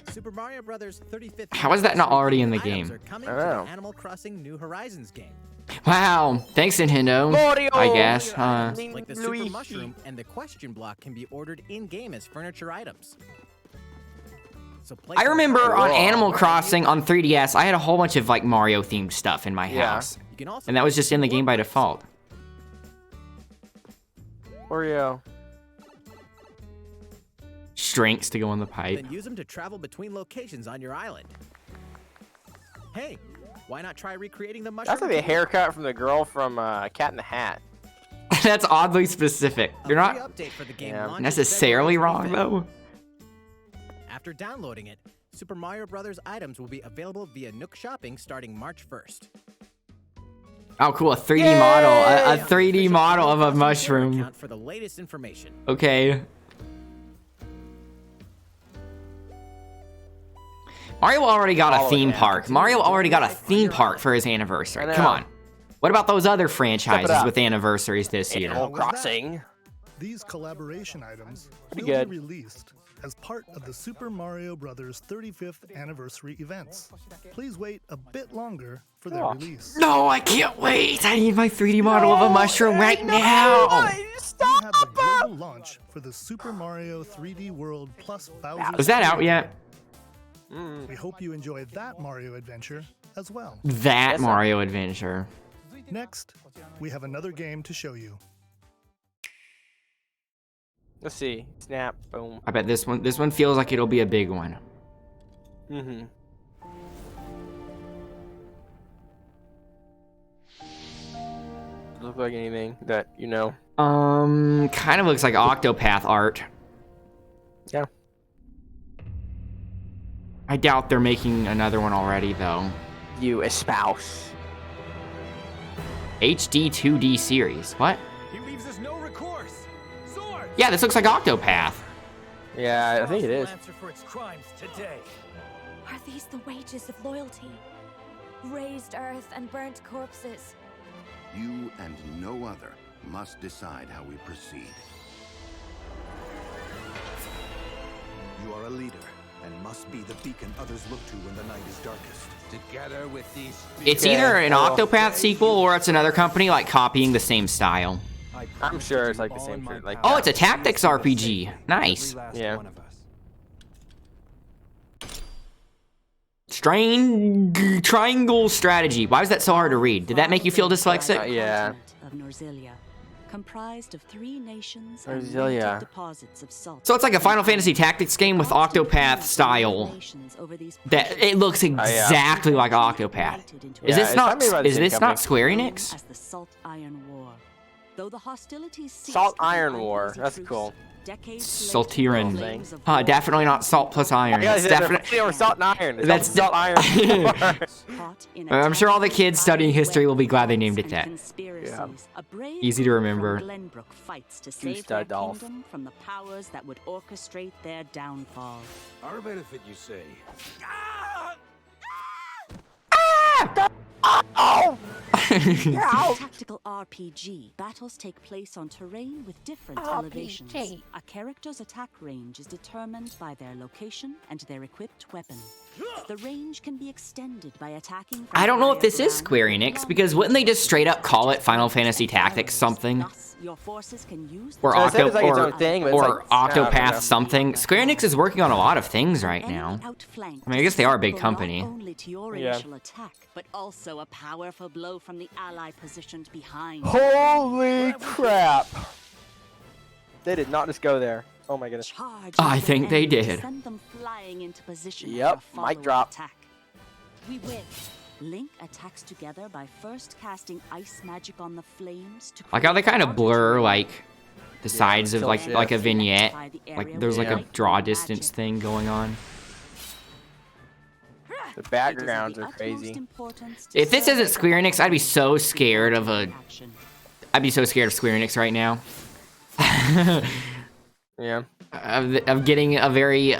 [SPEAKER 6] Super Mario Brothers 35th.
[SPEAKER 1] How is that not already in the
[SPEAKER 6] items
[SPEAKER 1] game?
[SPEAKER 6] are coming
[SPEAKER 2] I
[SPEAKER 6] to
[SPEAKER 2] don't know.
[SPEAKER 6] the Animal Crossing New Horizons game.
[SPEAKER 1] Wow, thanks Nintendo.
[SPEAKER 2] Mario!
[SPEAKER 1] I guess.
[SPEAKER 6] Like the Super
[SPEAKER 2] Luigi.
[SPEAKER 6] Mushroom and the question block can be ordered in-game as furniture items. So place
[SPEAKER 1] I
[SPEAKER 6] them
[SPEAKER 1] remember on
[SPEAKER 2] Cool.
[SPEAKER 1] Animal Crossing on 3DS, I had a whole bunch of like Mario themed stuff in my
[SPEAKER 2] Yeah.
[SPEAKER 1] house,
[SPEAKER 6] You can also
[SPEAKER 1] and that was just in the game by default. strings to go on the pipe.
[SPEAKER 6] Then use them to travel between locations on your island. Hey, why not try recreating the mushroom?
[SPEAKER 2] That's like a haircut from the girl from Cat in the Hat.
[SPEAKER 1] That's oddly specific. You're not necessarily wrong, though.
[SPEAKER 6] After downloading it, Super Mario Bros. Items will be available via Nook Shopping starting March 1st.
[SPEAKER 1] Oh, cool. A 3D model. A 3D model of a mushroom.
[SPEAKER 6] For the latest information.
[SPEAKER 1] Okay. Mario already got a theme park. Mario already got a theme park for his anniversary. Come on. What about those other franchises with anniversaries this year?
[SPEAKER 2] Animal Crossing.
[SPEAKER 5] These collaboration items will
[SPEAKER 2] good.
[SPEAKER 5] be released as part of the Super Mario Bros. 35th anniversary events. Please wait a bit longer for their release.
[SPEAKER 1] No, I can't wait. I need my 3D model of a mushroom right now.
[SPEAKER 5] We have the global launch for the Super Mario 3D World plus Bowser.
[SPEAKER 1] Is that out yet?
[SPEAKER 5] We hope you enjoy that Mario adventure as well.
[SPEAKER 1] That Mario adventure.
[SPEAKER 5] Next, we have another game to show you.
[SPEAKER 2] Let's see. Snap. Boom.
[SPEAKER 1] I bet this one feels like it'll be a big one.
[SPEAKER 2] Mm-hmm. Look like anything that you know.
[SPEAKER 1] Kind of looks like Octopath art.
[SPEAKER 2] Yeah.
[SPEAKER 1] I doubt they're making another one already, though.
[SPEAKER 2] You espouse.
[SPEAKER 1] HD 2D series. What?
[SPEAKER 3] He leaves us no recourse. Swords.
[SPEAKER 1] Yeah, this looks like Octopath.
[SPEAKER 2] Yeah, I think it is.
[SPEAKER 3] Answer for its crimes today.
[SPEAKER 4] Are these the wages of loyalty? Raised earth and burnt corpses.
[SPEAKER 10] You and no other must decide how we proceed.
[SPEAKER 11] You are a leader and must be the beacon others look to when the night is darkest.
[SPEAKER 8] Together with these.
[SPEAKER 1] It's either an Octopath sequel or it's another company like copying the same style.
[SPEAKER 2] I'm sure it's like the same shit. Like,
[SPEAKER 1] oh, it's a tactics RPG. Nice.
[SPEAKER 2] Yeah.
[SPEAKER 1] Triangle strategy. Why was that so hard to read? Did that make you feel dyslexic?
[SPEAKER 2] Yeah.
[SPEAKER 12] Of Norzilia, comprised of 3 nations
[SPEAKER 2] Norzilia.
[SPEAKER 12] and deposits of salt.
[SPEAKER 1] So it's like a Final Fantasy Tactics game with Octopath style. That it looks exactly like Octopath. Is this not? Is this not Square Enix?
[SPEAKER 12] As the Salt Iron War. Though the hostilities
[SPEAKER 2] Salt Iron War. That's cool.
[SPEAKER 1] Saltiran. Definitely not salt plus iron.
[SPEAKER 2] Yeah,
[SPEAKER 1] It's definitely
[SPEAKER 2] salt and iron.
[SPEAKER 1] That's
[SPEAKER 2] salt iron.
[SPEAKER 1] I'm sure all the kids studying history will be glad they named it that.
[SPEAKER 2] Yeah.
[SPEAKER 12] Easy
[SPEAKER 1] to remember.
[SPEAKER 12] Glenbrook fights to save their kingdom from the powers that would orchestrate their downfall.
[SPEAKER 8] Our benefit, you say?
[SPEAKER 2] Oh!
[SPEAKER 12] Tactical RPG. Battles take place on terrain with different elevations. A character's attack range is determined by their location and their equipped weapon. The range can be extended by attacking.
[SPEAKER 1] I don't know if this is Square Enix because wouldn't they just straight up call it Final Fantasy Tactics something?
[SPEAKER 12] Your forces can use
[SPEAKER 1] Or
[SPEAKER 2] Octopath
[SPEAKER 1] Octopath something. Square Enix is working on a lot of things right now. I mean, I guess they are a big company.
[SPEAKER 12] Only to your initial attack, but also a powerful blow from the ally positioned behind.
[SPEAKER 2] Holy crap! They did not just go there. Oh my goodness.
[SPEAKER 1] I think they did.
[SPEAKER 12] Send them flying into position.
[SPEAKER 2] Yep, mic drop.
[SPEAKER 12] Attack. We win. Link attacks together by first casting ice magic on the flames to
[SPEAKER 1] Like how they kind of blur like the sides of like a vignette. Like there's like a draw distance thing going on.
[SPEAKER 2] The backgrounds are crazy.
[SPEAKER 1] If this isn't Square Enix, I'd be so scared of Square Enix right now.
[SPEAKER 2] Yeah.
[SPEAKER 1] Of getting a very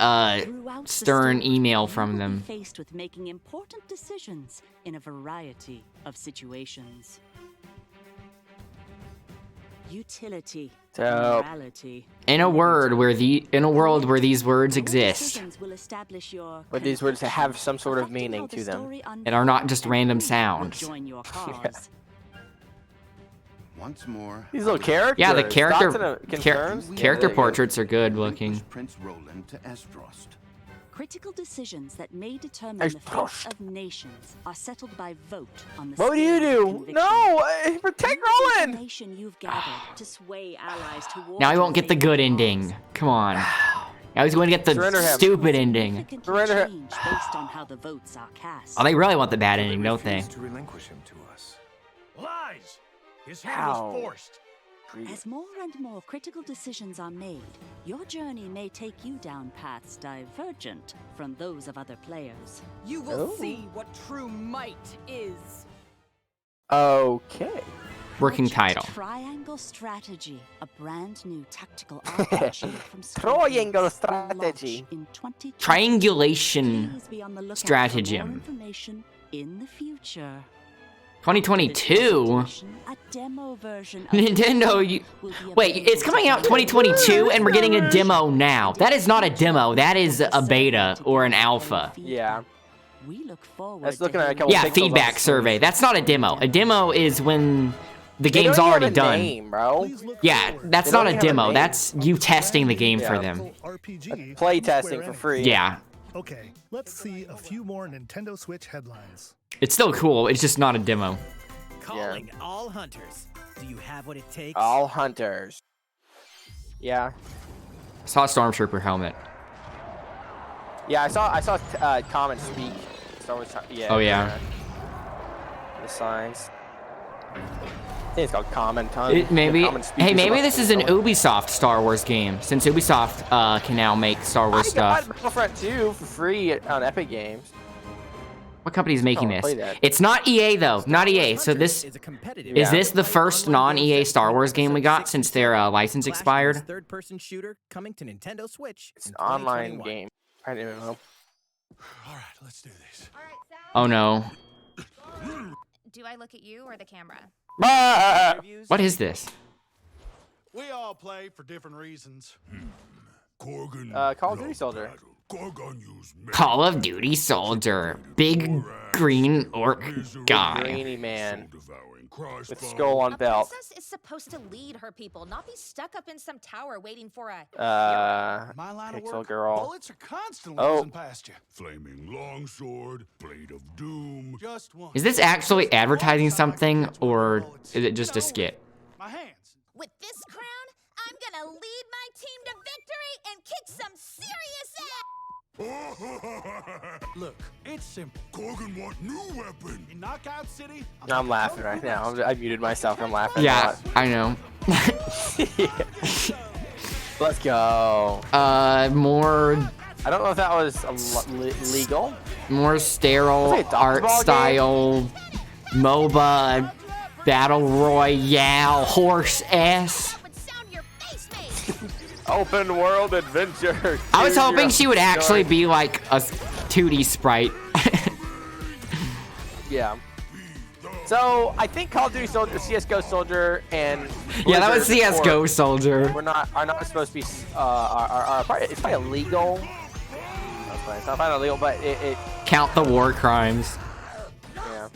[SPEAKER 1] stern email from them.
[SPEAKER 12] Faced with making important decisions in a variety of situations. Utility. Morality.
[SPEAKER 1] In a world where these words exist.
[SPEAKER 2] But these words have some sort of meaning to them.
[SPEAKER 1] And are not just random sounds.
[SPEAKER 10] Once more,
[SPEAKER 2] these little characters.
[SPEAKER 1] Yeah, the character portraits are good looking.
[SPEAKER 10] Prince Roland to Estrost.
[SPEAKER 12] Critical decisions that may determine the fate of nations are settled by vote on the
[SPEAKER 2] What do you do? No, protect Roland.
[SPEAKER 12] You've gathered to sway allies towards
[SPEAKER 1] Now I won't get the good ending. Come on. I was going to get the
[SPEAKER 2] Surrender him.
[SPEAKER 1] stupid ending.
[SPEAKER 2] Surrender him.
[SPEAKER 12] Based on how the votes are cast.
[SPEAKER 1] Oh, they really want the bad ending, don't they?
[SPEAKER 3] To relinquish him to us. Lies! His hand
[SPEAKER 2] How?
[SPEAKER 3] was forced.
[SPEAKER 12] As more and more critical decisions are made, your journey may take you down paths divergent from those of other players.
[SPEAKER 13] You will see what true might is.
[SPEAKER 2] Okay.
[SPEAKER 1] Working title.
[SPEAKER 12] Triangle Strategy, a brand new tactical RPG from
[SPEAKER 2] Triangle
[SPEAKER 12] Skyward, will launch
[SPEAKER 2] Strategy.
[SPEAKER 12] in 2020.
[SPEAKER 1] Triangulation
[SPEAKER 12] Please be on the lookout for
[SPEAKER 1] stratagem.
[SPEAKER 12] more information in the future.
[SPEAKER 1] 2022?
[SPEAKER 12] A demo version of
[SPEAKER 1] Nintendo, you... Wait, it's coming out 2022 and we're getting a demo now. That is not a demo, that is a beta or an alpha.
[SPEAKER 2] Yeah.
[SPEAKER 12] We look forward
[SPEAKER 2] That's
[SPEAKER 12] to
[SPEAKER 2] looking at a
[SPEAKER 12] hearing
[SPEAKER 2] couple
[SPEAKER 1] Yeah,
[SPEAKER 2] pixels
[SPEAKER 1] feedback
[SPEAKER 2] on-
[SPEAKER 1] survey. That's not a demo. A demo is when the
[SPEAKER 2] They
[SPEAKER 1] game's
[SPEAKER 2] don't
[SPEAKER 1] already
[SPEAKER 2] have a
[SPEAKER 1] done.
[SPEAKER 2] name, bro.
[SPEAKER 1] Yeah, that's
[SPEAKER 2] They
[SPEAKER 1] not
[SPEAKER 2] don't
[SPEAKER 1] a
[SPEAKER 2] have a
[SPEAKER 1] demo.
[SPEAKER 2] name.
[SPEAKER 1] That's you testing the game for
[SPEAKER 2] Yeah.
[SPEAKER 1] them.
[SPEAKER 5] RPG
[SPEAKER 2] Play
[SPEAKER 5] from
[SPEAKER 2] testing
[SPEAKER 5] Square
[SPEAKER 2] for
[SPEAKER 5] Enix.
[SPEAKER 2] free.
[SPEAKER 1] Yeah.
[SPEAKER 5] Okay, let's see a few more Nintendo Switch headlines.
[SPEAKER 1] It's still cool, it's just not a demo.
[SPEAKER 6] Calling all hunters. Do you have what it takes?
[SPEAKER 2] All hunters. Yeah.
[SPEAKER 1] Saw a Stormtrooper helmet.
[SPEAKER 2] Yeah, I saw Common speak. Star Wars, yeah.
[SPEAKER 1] Oh, yeah.
[SPEAKER 2] The signs. I think it's called Common.
[SPEAKER 1] Maybe.
[SPEAKER 2] Common speak
[SPEAKER 1] Hey,
[SPEAKER 2] is
[SPEAKER 1] maybe
[SPEAKER 2] about-
[SPEAKER 1] this is an Ubisoft Star Wars game, since Ubisoft can now make Star Wars
[SPEAKER 2] I got
[SPEAKER 1] stuff.
[SPEAKER 2] Battlefront 2 for free on Epic Games.
[SPEAKER 1] What company is making
[SPEAKER 2] Oh,
[SPEAKER 1] this?
[SPEAKER 2] play that.
[SPEAKER 1] It's not EA though, not EA. So this
[SPEAKER 6] is a competitive.
[SPEAKER 1] is this the first non-EA Star Wars game we got since their license expired?
[SPEAKER 6] Third-person shooter coming to Nintendo Switch.
[SPEAKER 2] It's an online game. I didn't even know.
[SPEAKER 3] All right, let's do this.
[SPEAKER 1] Oh no.
[SPEAKER 14] Do I look at you or the camera?
[SPEAKER 1] What is this?
[SPEAKER 3] We all play for different reasons.
[SPEAKER 2] Call of Duty Soldier.
[SPEAKER 1] Call of Duty Soldier. Big green orc guy.
[SPEAKER 2] Greeny man. With skull on belt.
[SPEAKER 14] Princess is supposed to lead her people, not be stuck up in some tower waiting for a
[SPEAKER 3] My line of
[SPEAKER 2] Pixel
[SPEAKER 3] work,
[SPEAKER 2] girl.
[SPEAKER 3] bullets are constantly
[SPEAKER 2] Oh.
[SPEAKER 3] whizzing past you.
[SPEAKER 10] Flaming longsword, blade of doom.
[SPEAKER 3] Just one.
[SPEAKER 1] Is this actually advertising something or is it just a skit?
[SPEAKER 3] My hands.
[SPEAKER 9] With this crown, I'm gonna lead my team to victory and kick some serious ass!
[SPEAKER 3] Look, it's simple.
[SPEAKER 10] Corgan want new weapon.
[SPEAKER 3] In Knockout City,
[SPEAKER 2] I'm laughing right now. I muted myself. I'm laughing.
[SPEAKER 1] Yeah, I know.
[SPEAKER 2] Let's go.
[SPEAKER 1] More
[SPEAKER 2] I don't know if that was legal.
[SPEAKER 1] more sterile
[SPEAKER 2] Was it a
[SPEAKER 1] art
[SPEAKER 2] dodgeball
[SPEAKER 1] style MOBA battle royale horse ass.
[SPEAKER 2] Open world adventure.
[SPEAKER 1] I was
[SPEAKER 2] Choose
[SPEAKER 1] hoping
[SPEAKER 2] your
[SPEAKER 1] she would actually
[SPEAKER 2] story.
[SPEAKER 1] be like a 2D sprite.
[SPEAKER 2] Yeah. So I think Call of Duty Soldier, CS:GO Soldier, and
[SPEAKER 1] Yeah, that was
[SPEAKER 2] Blizzard
[SPEAKER 1] CS:GO
[SPEAKER 2] Port
[SPEAKER 1] Soldier.
[SPEAKER 2] are not supposed to be it's probably illegal. It's not probably illegal, but it
[SPEAKER 1] Count the war crimes.
[SPEAKER 2] yeah.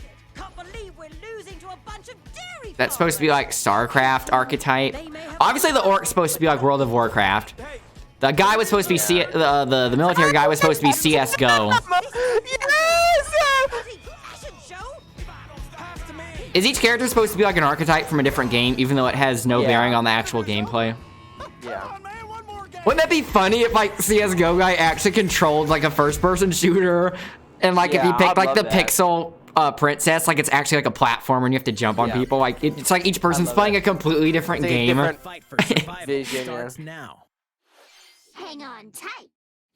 [SPEAKER 1] That's supposed to be like StarCraft archetype. Obviously, the orc's supposed to be like World of Warcraft. The guy was supposed to be the military guy was supposed to be CS:GO. Is each character supposed to be like an archetype from a different game, even though it has no bearing on the actual gameplay?
[SPEAKER 2] Yeah.
[SPEAKER 1] Wouldn't that be funny if like CS:GO guy actually controlled like a first-person shooter, and like if
[SPEAKER 2] Yeah,
[SPEAKER 1] you picked
[SPEAKER 2] I'd
[SPEAKER 1] like
[SPEAKER 2] love
[SPEAKER 1] the
[SPEAKER 2] that.
[SPEAKER 1] pixel princess, like it's actually like a platformer and you have to jump on
[SPEAKER 2] Yeah.
[SPEAKER 1] people. Like it's like each person's
[SPEAKER 2] love
[SPEAKER 1] playing
[SPEAKER 2] that.
[SPEAKER 1] a completely different
[SPEAKER 2] It's a
[SPEAKER 1] game.
[SPEAKER 2] different
[SPEAKER 6] Fight for survival
[SPEAKER 2] vision,
[SPEAKER 6] starts now.
[SPEAKER 9] Hang on tight,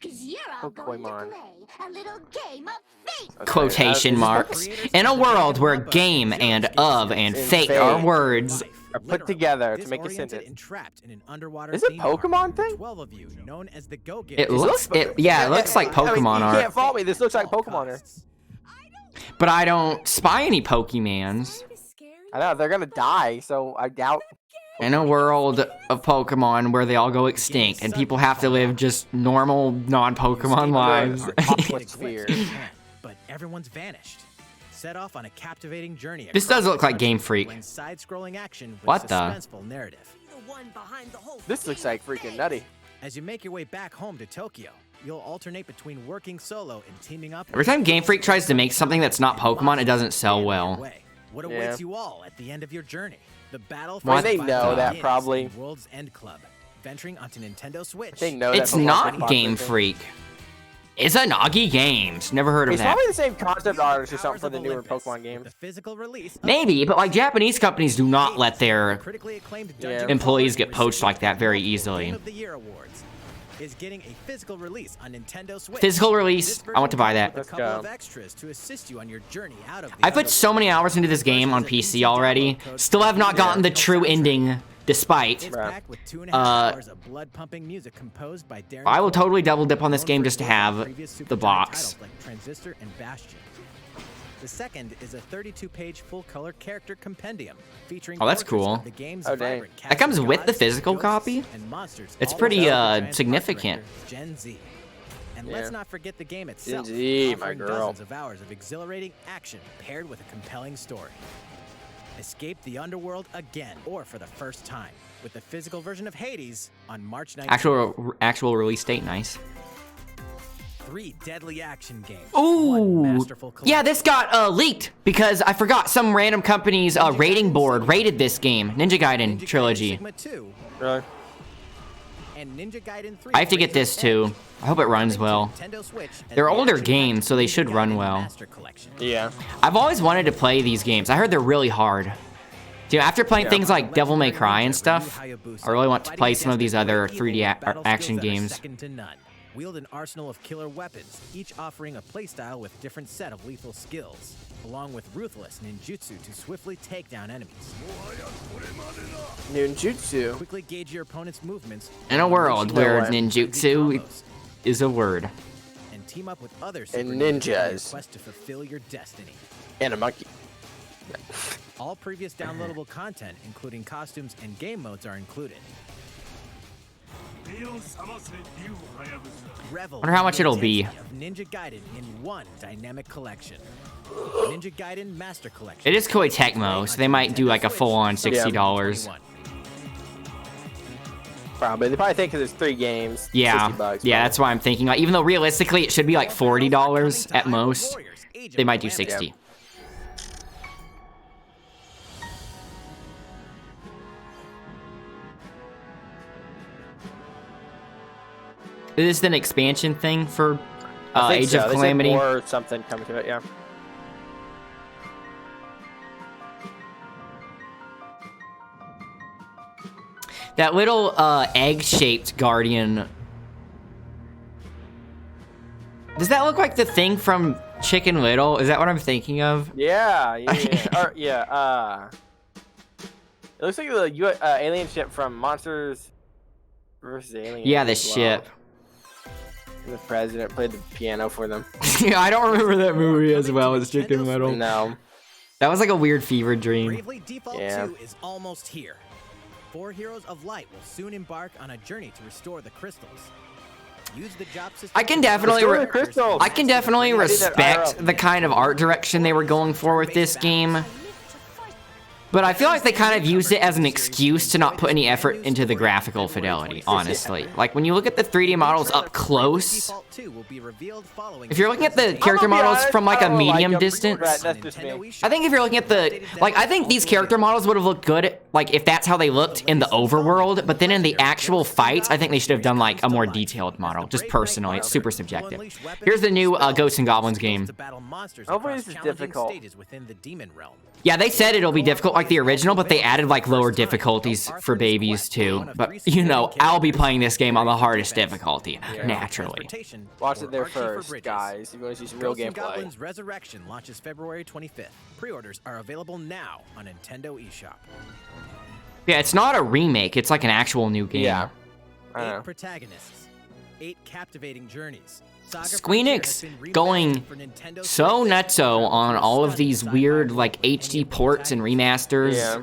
[SPEAKER 9] cause you're all going to
[SPEAKER 2] Pokemon.
[SPEAKER 9] play a little game of fate.
[SPEAKER 1] Quotation marks. In a world where game and of and fate are words.
[SPEAKER 2] Are put together to make a
[SPEAKER 6] Disoriented
[SPEAKER 2] sentence.
[SPEAKER 6] and trapped in an underwater
[SPEAKER 2] Is it
[SPEAKER 6] theme park.
[SPEAKER 2] Pokemon thing?
[SPEAKER 6] 12 of you, known as the
[SPEAKER 1] It
[SPEAKER 6] Go-Getters.
[SPEAKER 1] looks yeah, it looks like
[SPEAKER 2] I mean,
[SPEAKER 1] Pokemon
[SPEAKER 2] you
[SPEAKER 1] art.
[SPEAKER 2] can't fault me. This looks like Pokemon.
[SPEAKER 1] But I don't spy any Pokemons.
[SPEAKER 2] I know they're gonna die, so I doubt.
[SPEAKER 1] In a world of Pokemon where they all go extinct and people have to live just normal non-Pokemon lives.
[SPEAKER 2] Atmosphere.
[SPEAKER 6] But everyone's vanished. Set off on a captivating journey.
[SPEAKER 1] This does
[SPEAKER 6] across
[SPEAKER 1] look like
[SPEAKER 6] the country,
[SPEAKER 1] Game Freak.
[SPEAKER 6] blends side-scrolling action with
[SPEAKER 1] What the?
[SPEAKER 6] suspenseful narrative.
[SPEAKER 2] This looks like freaking nutty.
[SPEAKER 6] As you make your way back home to Tokyo, you'll alternate between working solo and teaming up.
[SPEAKER 1] Every time Game Freak tries to make something that's not Pokemon, it doesn't sell well.
[SPEAKER 6] What awaits you all at the end of your journey? The battle for
[SPEAKER 1] What?
[SPEAKER 2] They know that
[SPEAKER 6] begins
[SPEAKER 2] probably.
[SPEAKER 6] in World's End Club. venturing onto Nintendo Switch.
[SPEAKER 1] It's not Game Freak. It's a Nagi Games. Never heard of
[SPEAKER 2] it's
[SPEAKER 1] that.
[SPEAKER 2] It's probably the same concept art or something for the newer Pokemon games.
[SPEAKER 1] Maybe, but like Japanese companies do not let their employees get poached like that very easily.
[SPEAKER 6] Is getting a physical release on Nintendo Switch.
[SPEAKER 1] Physical release. I want to buy that.
[SPEAKER 6] Let's go. Extras to assist you on your journey out of
[SPEAKER 1] I put so many hours into this game on PC already. Still have not gotten the true ending, despite. I will totally double dip on this game just to have the box.
[SPEAKER 6] The second is a 32-page full-color character compendium featuring.
[SPEAKER 1] Oh, that's cool.
[SPEAKER 2] Oh, dang.
[SPEAKER 1] That comes with the physical copy? It's pretty significant.
[SPEAKER 6] Gen Z. And let's not forget the game itself,
[SPEAKER 2] Gen Z, my
[SPEAKER 6] offering
[SPEAKER 2] girl.
[SPEAKER 6] dozens of hours of exhilarating action paired with a compelling story. Escape the underworld again, or for the first time, with the physical version of Hades on March 19th.
[SPEAKER 1] Actual release date, nice.
[SPEAKER 6] 3 deadly action games.
[SPEAKER 1] Ooh, yeah, this got leaked because I forgot some random company's rating board rated this game. Ninja Gaiden trilogy.
[SPEAKER 2] Really?
[SPEAKER 6] And Ninja Gaiden 3
[SPEAKER 1] I have to get this too. I hope it runs well. They're older games, so they should run well.
[SPEAKER 2] Yeah.
[SPEAKER 1] I've always wanted to play these games. I heard they're really hard. Dude, after playing things like Devil May Cry and stuff, I really want to play some of these other 3D action games.
[SPEAKER 6] Wield an arsenal of killer weapons, each offering a playstyle with a different set of lethal skills, along with ruthless ninjutsu to swiftly take down enemies.
[SPEAKER 2] Ninjutsu?
[SPEAKER 6] Quickly gauge your opponent's movements.
[SPEAKER 1] In a world where ninjutsu is a word.
[SPEAKER 6] And team up with others
[SPEAKER 2] and ninjas.
[SPEAKER 6] Quest to fulfill your destiny.
[SPEAKER 2] And a monkey.
[SPEAKER 6] All previous downloadable content, including costumes and game modes, are included.
[SPEAKER 1] Wonder how much it'll be.
[SPEAKER 6] Ninja Gaiden in one dynamic collection. Ninja Gaiden Master Collection.
[SPEAKER 1] It is Koei Tecmo, so they might do like a full-on $60.
[SPEAKER 2] Probably. They probably think because it's 3 games.
[SPEAKER 1] Yeah,
[SPEAKER 2] $60,
[SPEAKER 1] yeah, that's why I'm thinking. Like, even though realistically it should be like $40 at most, they might do 60.
[SPEAKER 2] Yeah.
[SPEAKER 1] Is this an expansion thing for Age
[SPEAKER 2] so.
[SPEAKER 1] of Calamity?
[SPEAKER 2] Or something coming to it, yeah.
[SPEAKER 1] That little egg-shaped guardian. Does that look like the thing from Chicken Little? Is that what I'm thinking of?
[SPEAKER 2] Yeah. Or, yeah. It looks like the alien ship from Monsters vs. Aliens.
[SPEAKER 1] Yeah, the ship.
[SPEAKER 2] And the president played the piano for them.
[SPEAKER 1] Yeah, I don't remember that movie as well as Chicken Little.
[SPEAKER 2] No.
[SPEAKER 1] That was like a weird fever dream.
[SPEAKER 6] Bravely Default 2 is almost here. 4 Heroes of Light will soon embark on a journey to restore the crystals. Use the job system.
[SPEAKER 1] I can definitely respect the kind of art direction they were going for with this game. But I feel like they kind of used it as an excuse to not put any effort into the graphical fidelity, honestly. Like, when you look at the 3D models up close, if you're looking at the character models from, like, a medium distance, I think if you're looking at the, like, I think these character models would have looked good, like, if that's how they looked in the overworld, but then in the actual fights, I think they should have done, like, a more detailed model, just personally. It's super subjective. Here's the new Ghosts and Goblins game.
[SPEAKER 2] Hopefully this is difficult.
[SPEAKER 1] Yeah, they said it'll be difficult like the original, but they added like lower difficulties for babies too. But you know, I'll be playing this game on the hardest difficulty, naturally.
[SPEAKER 2] Watch it there first, guys. You're going to see some real gameplay.
[SPEAKER 6] Goblins Resurrection launches February 25th. Pre-orders are available now on Nintendo eShop.
[SPEAKER 1] Yeah, it's not a remake. It's like an actual new game.
[SPEAKER 2] Yeah.
[SPEAKER 6] 8 protagonists, 8 captivating journeys.
[SPEAKER 1] Squeenix going so nutso on all of these weird like HD ports and remasters.
[SPEAKER 2] Yeah.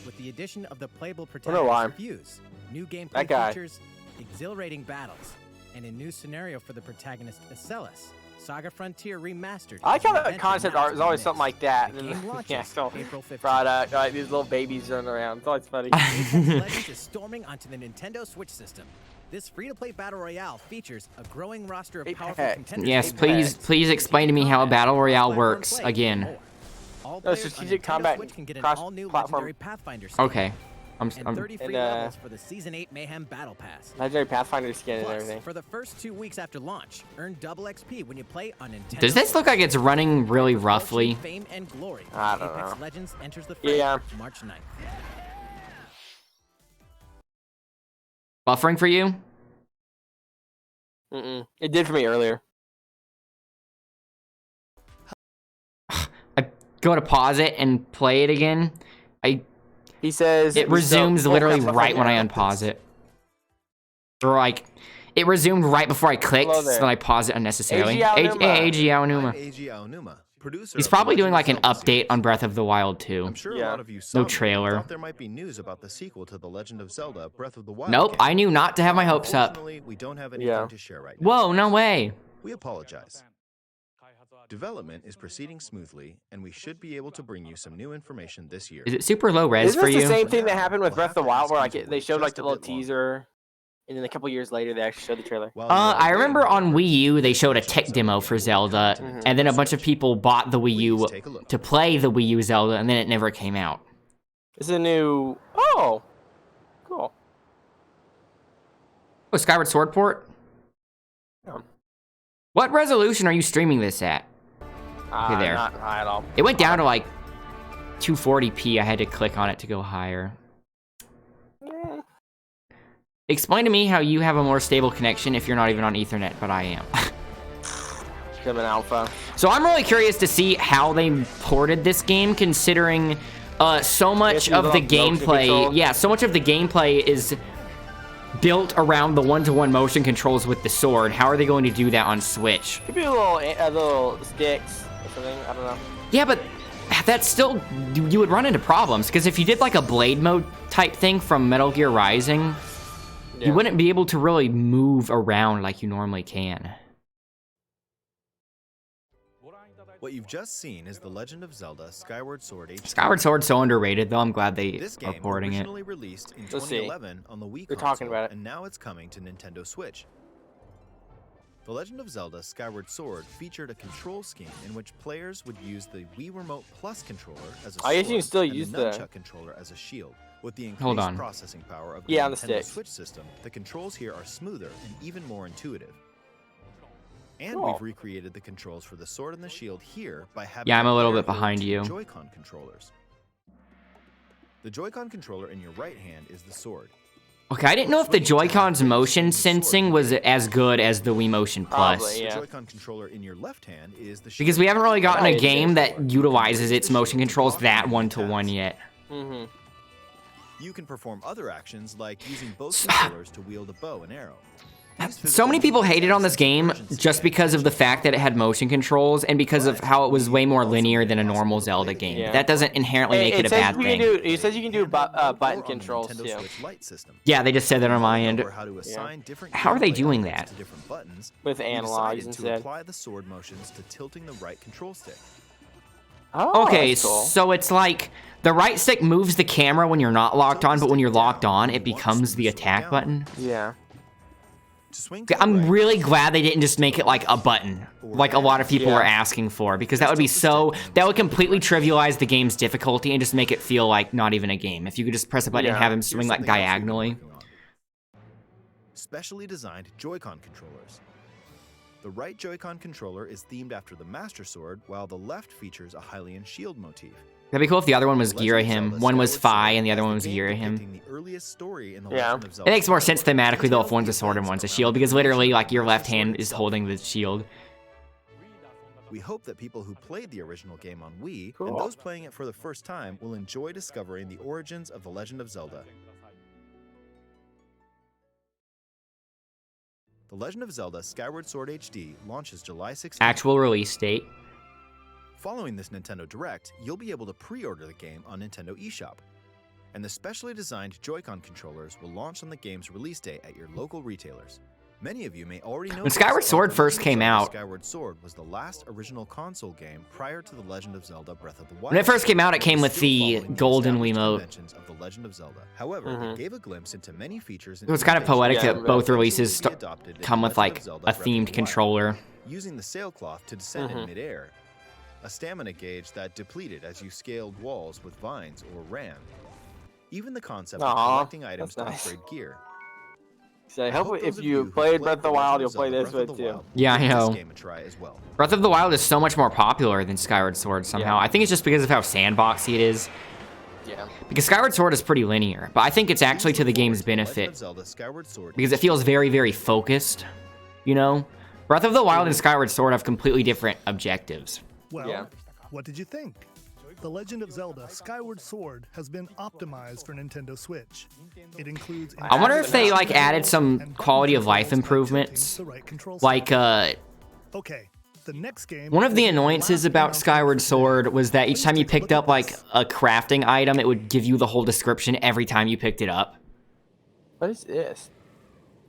[SPEAKER 6] With the addition of the playable
[SPEAKER 2] protagonist
[SPEAKER 6] reviews, new gameplay features, exhilarating battles, and a new scenario for the protagonist Acellus. SaGa Frontier Remastered.
[SPEAKER 2] I like how the concept art is always something like that. And then the actual product, like these little babies running around. It's always funny.
[SPEAKER 6] Legends is storming onto the Nintendo Switch system. This free-to-play battle royale features a growing roster of powerful contenders.
[SPEAKER 1] Yes, please explain to me how a battle royale works again.
[SPEAKER 2] No, strategic combat
[SPEAKER 6] can get an all-new legendary Pathfinder skin.
[SPEAKER 1] Okay. I'm
[SPEAKER 6] 30 free levels for the Season 8 Mayhem Battle Pass.
[SPEAKER 2] Legendary Pathfinder skin
[SPEAKER 6] Plus,
[SPEAKER 2] and everything.
[SPEAKER 6] For the first 2 weeks after launch, earn double XP when you play on Nintendo.
[SPEAKER 1] Does this look like it's running really roughly?
[SPEAKER 6] Fame and glory.
[SPEAKER 2] I don't know.
[SPEAKER 6] Apex Legends enters the franchise March 9th.
[SPEAKER 1] Buffering for you?
[SPEAKER 2] It did for me earlier.
[SPEAKER 1] I go to pause it and play it again.
[SPEAKER 2] He says
[SPEAKER 1] it resumes literally right when I unpause it. Or like, it resumed right before I clicked, so then I pause it unnecessarily. Eiji Aonuma. He's probably doing like an update on Breath of the Wild 2.
[SPEAKER 15] I'm sure a lot of you saw
[SPEAKER 1] No trailer.
[SPEAKER 15] thought there might be news about the sequel to The Legend of Zelda: Breath of the Wild.
[SPEAKER 1] Nope,
[SPEAKER 15] game.
[SPEAKER 1] I knew not to have my hopes up.
[SPEAKER 15] Unfortunately, we don't have anything to share right now.
[SPEAKER 1] Whoa, no way.
[SPEAKER 15] We apologize. Development is proceeding smoothly, and we should be able to bring you some new information this year.
[SPEAKER 1] Is it super low res
[SPEAKER 2] Isn't
[SPEAKER 1] for
[SPEAKER 2] this
[SPEAKER 1] you?
[SPEAKER 2] the same thing that happened with Breath of the Wild, where like they showed like the little teaser, and then a couple years later they actually showed the trailer?
[SPEAKER 1] I remember on Wii U they showed a tech demo for Zelda, and then a bunch of people bought the Wii U to play the Wii U Zelda, and then it never came out.
[SPEAKER 2] It's a new. Oh, cool.
[SPEAKER 1] Oh, Skyward Sword port? What resolution are you streaming this at? Okay, there.
[SPEAKER 2] Not high at all.
[SPEAKER 1] It went down to like 240p. I had to click on it to go higher. Explain to me how you have a more stable connection if you're not even on Ethernet, but I am.
[SPEAKER 2] An alpha.
[SPEAKER 1] So I'm really curious to see how they ported this game, considering so much of the gameplay. Yeah, so much of the gameplay is built around the one-to-one motion controls with the sword. How are they going to do that on Switch?
[SPEAKER 2] Could be a little sticks or something. I don't know.
[SPEAKER 1] Yeah, but that's still, you would run into problems, because if you did like a blade mode type thing from Metal Gear Rising, you wouldn't be able to really move around like you normally can.
[SPEAKER 15] What you've just seen is The Legend of Zelda: Skyward Sword HD.
[SPEAKER 1] Skyward Sword's so underrated, though. I'm glad they are porting it.
[SPEAKER 15] This game originally released in 2011 on the Wii console,
[SPEAKER 2] talking about it.
[SPEAKER 15] and now it's coming to Nintendo Switch. The Legend of Zelda: Skyward Sword featured a control scheme in which players would use the Wii Remote Plus controller as a sword,
[SPEAKER 2] I guess you can still
[SPEAKER 15] and
[SPEAKER 2] use
[SPEAKER 15] the nunchuck controller as a shield. With the increased processing power of the
[SPEAKER 2] on the
[SPEAKER 15] Nintendo
[SPEAKER 2] stick.
[SPEAKER 15] Switch system, the controls here are smoother and even more intuitive. And
[SPEAKER 1] Cool.
[SPEAKER 15] we've recreated the controls for the sword and the shield here by having
[SPEAKER 1] Yeah, I'm a little
[SPEAKER 15] the
[SPEAKER 1] bit behind you.
[SPEAKER 15] Joy-Con controllers. The Joy-Con controller in your right hand is the sword.
[SPEAKER 1] Okay, I didn't know if the Joy-Con's motion sensing was as good as the Wii Motion Plus.
[SPEAKER 15] The Joy-Con controller in your left hand is the shield.
[SPEAKER 1] Because we haven't really gotten a game that utilizes its motion controls that one-to-one yet.
[SPEAKER 15] You can perform other actions like using both controllers to wield a bow and arrow.
[SPEAKER 1] So many people hated on this game just because of the fact that it had motion controls and because of how it was way more linear than a normal Zelda game.
[SPEAKER 2] Yeah.
[SPEAKER 1] That doesn't inherently make it a bad thing.
[SPEAKER 2] It says you can do button controls too.
[SPEAKER 1] Yeah, they just said that on my end. How are they doing that?
[SPEAKER 2] With analogs
[SPEAKER 15] To
[SPEAKER 2] instead.
[SPEAKER 15] apply the sword motions to tilting the right control stick.
[SPEAKER 2] Oh,
[SPEAKER 1] Okay,
[SPEAKER 2] that's cool.
[SPEAKER 1] so it's like the right stick moves the camera when you're not locked on, but when you're locked on, it becomes the attack button.
[SPEAKER 2] Yeah.
[SPEAKER 1] I'm really glad they didn't just make it like a button, like a lot of people were asking for, because that would be that would completely trivialize the game's difficulty and just make it feel like not even a game. If you could just press a button and have him swing like diagonally.
[SPEAKER 15] Specially designed Joy-Con controllers. The right Joy-Con controller is themed after the Master Sword, while the left features a Hylian shield motif.
[SPEAKER 1] That'd be cool if the other one was Girahim. One was Fi and the other one was Girahim.
[SPEAKER 15] Yeah.
[SPEAKER 1] It makes more sense thematically though if one's a sword and one's a shield, because literally like your left hand is holding the shield.
[SPEAKER 15] We hope that people who played the original game on Wii and those playing it for the first time will enjoy discovering the origins of The Legend of Zelda. The Legend of Zelda: Skyward Sword HD launches July 16th.
[SPEAKER 1] Actual release date.
[SPEAKER 15] Following this Nintendo Direct, you'll be able to pre-order the game on Nintendo eShop. And the specially designed Joy-Con controllers will launch on the game's release day at your local retailers. Many of you may already know
[SPEAKER 1] When Skyward Sword first came out,
[SPEAKER 15] Skyward Sword was the last original console game prior to The Legend of Zelda: Breath of the Wild.
[SPEAKER 1] when it first came out, it came with the golden Wiimote.
[SPEAKER 15] Of The Legend of Zelda. However, it gave a glimpse into many features.
[SPEAKER 1] It was kind of poetic that both releases come with like a themed controller.
[SPEAKER 15] Using the sailcloth to descend in midair, a stamina gauge that depleted as you scaled walls with vines or ran, Even the concept
[SPEAKER 2] Aw,
[SPEAKER 15] of collecting items to
[SPEAKER 2] that's nice.
[SPEAKER 15] upgrade gear.
[SPEAKER 2] So I hope
[SPEAKER 15] hope
[SPEAKER 2] if
[SPEAKER 15] those of
[SPEAKER 2] you
[SPEAKER 15] you who
[SPEAKER 2] played
[SPEAKER 15] played
[SPEAKER 2] Breath of the
[SPEAKER 15] The
[SPEAKER 2] Wild,
[SPEAKER 15] Legend
[SPEAKER 2] you'll
[SPEAKER 15] of
[SPEAKER 2] play
[SPEAKER 15] Zelda
[SPEAKER 2] this
[SPEAKER 15] Breath of
[SPEAKER 2] one
[SPEAKER 15] the
[SPEAKER 2] too.
[SPEAKER 15] Wild,
[SPEAKER 1] Yeah, I
[SPEAKER 15] give
[SPEAKER 1] know.
[SPEAKER 15] this game a try as well.
[SPEAKER 1] Breath of the Wild is so much more popular than Skyward Sword somehow.
[SPEAKER 2] Yeah.
[SPEAKER 1] I think it's just because of how sandboxy it is.
[SPEAKER 2] Yeah.
[SPEAKER 1] Because Skyward Sword is pretty linear, but I think it's actually to the game's benefit. Because it feels very, very focused, you know? Breath of the Wild and Skyward Sword have completely different objectives.
[SPEAKER 5] Well, what did you think? The Legend of Zelda Skyward Sword has been optimized for Nintendo Switch. It includes...
[SPEAKER 1] I wonder if they, like, added some quality of life improvements. Like,
[SPEAKER 5] Okay, the next game...
[SPEAKER 1] One of the annoyances about Skyward Sword was that each time you picked up, like, a crafting item, it would give you the whole description every time you picked it up.
[SPEAKER 2] What is this?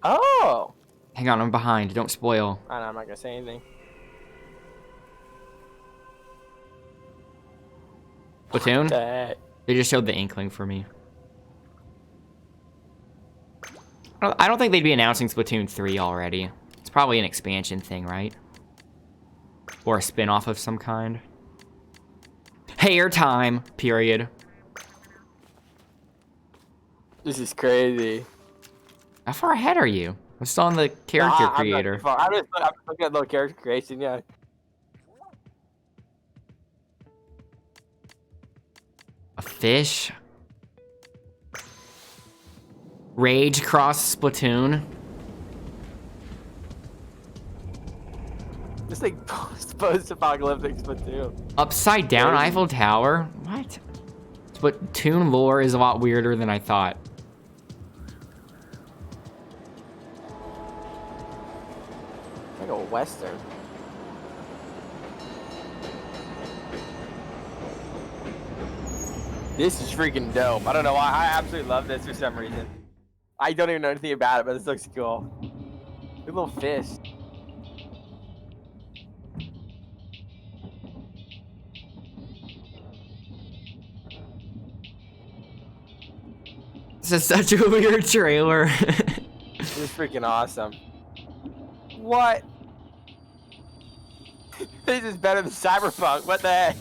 [SPEAKER 2] Oh!
[SPEAKER 1] Hang on, I'm behind. Don't spoil.
[SPEAKER 2] I know, I'm not gonna say anything.
[SPEAKER 1] Splatoon? They just showed the inkling for me. I don't think they'd be announcing Splatoon 3 already. It's probably an expansion thing, right? Or a spin-off of some kind. Hair time, period.
[SPEAKER 2] This is crazy.
[SPEAKER 1] How far ahead are you? I'm still on the character creator.
[SPEAKER 2] I'm just looking at little character creation, yeah.
[SPEAKER 1] A fish. Rage cross Splatoon.
[SPEAKER 2] This like post-apocalyptic Splatoon.
[SPEAKER 1] Upside down Eiffel Tower? What? Splatoon lore is a lot weirder than I thought.
[SPEAKER 2] Like a western. This is freaking dope. I don't know why. I absolutely love this for some reason. I don't even know anything about it, but this looks cool. Good little fish.
[SPEAKER 1] This is such a weird trailer.
[SPEAKER 2] This is freaking awesome. What? This is better than Cyberpunk. What the heck?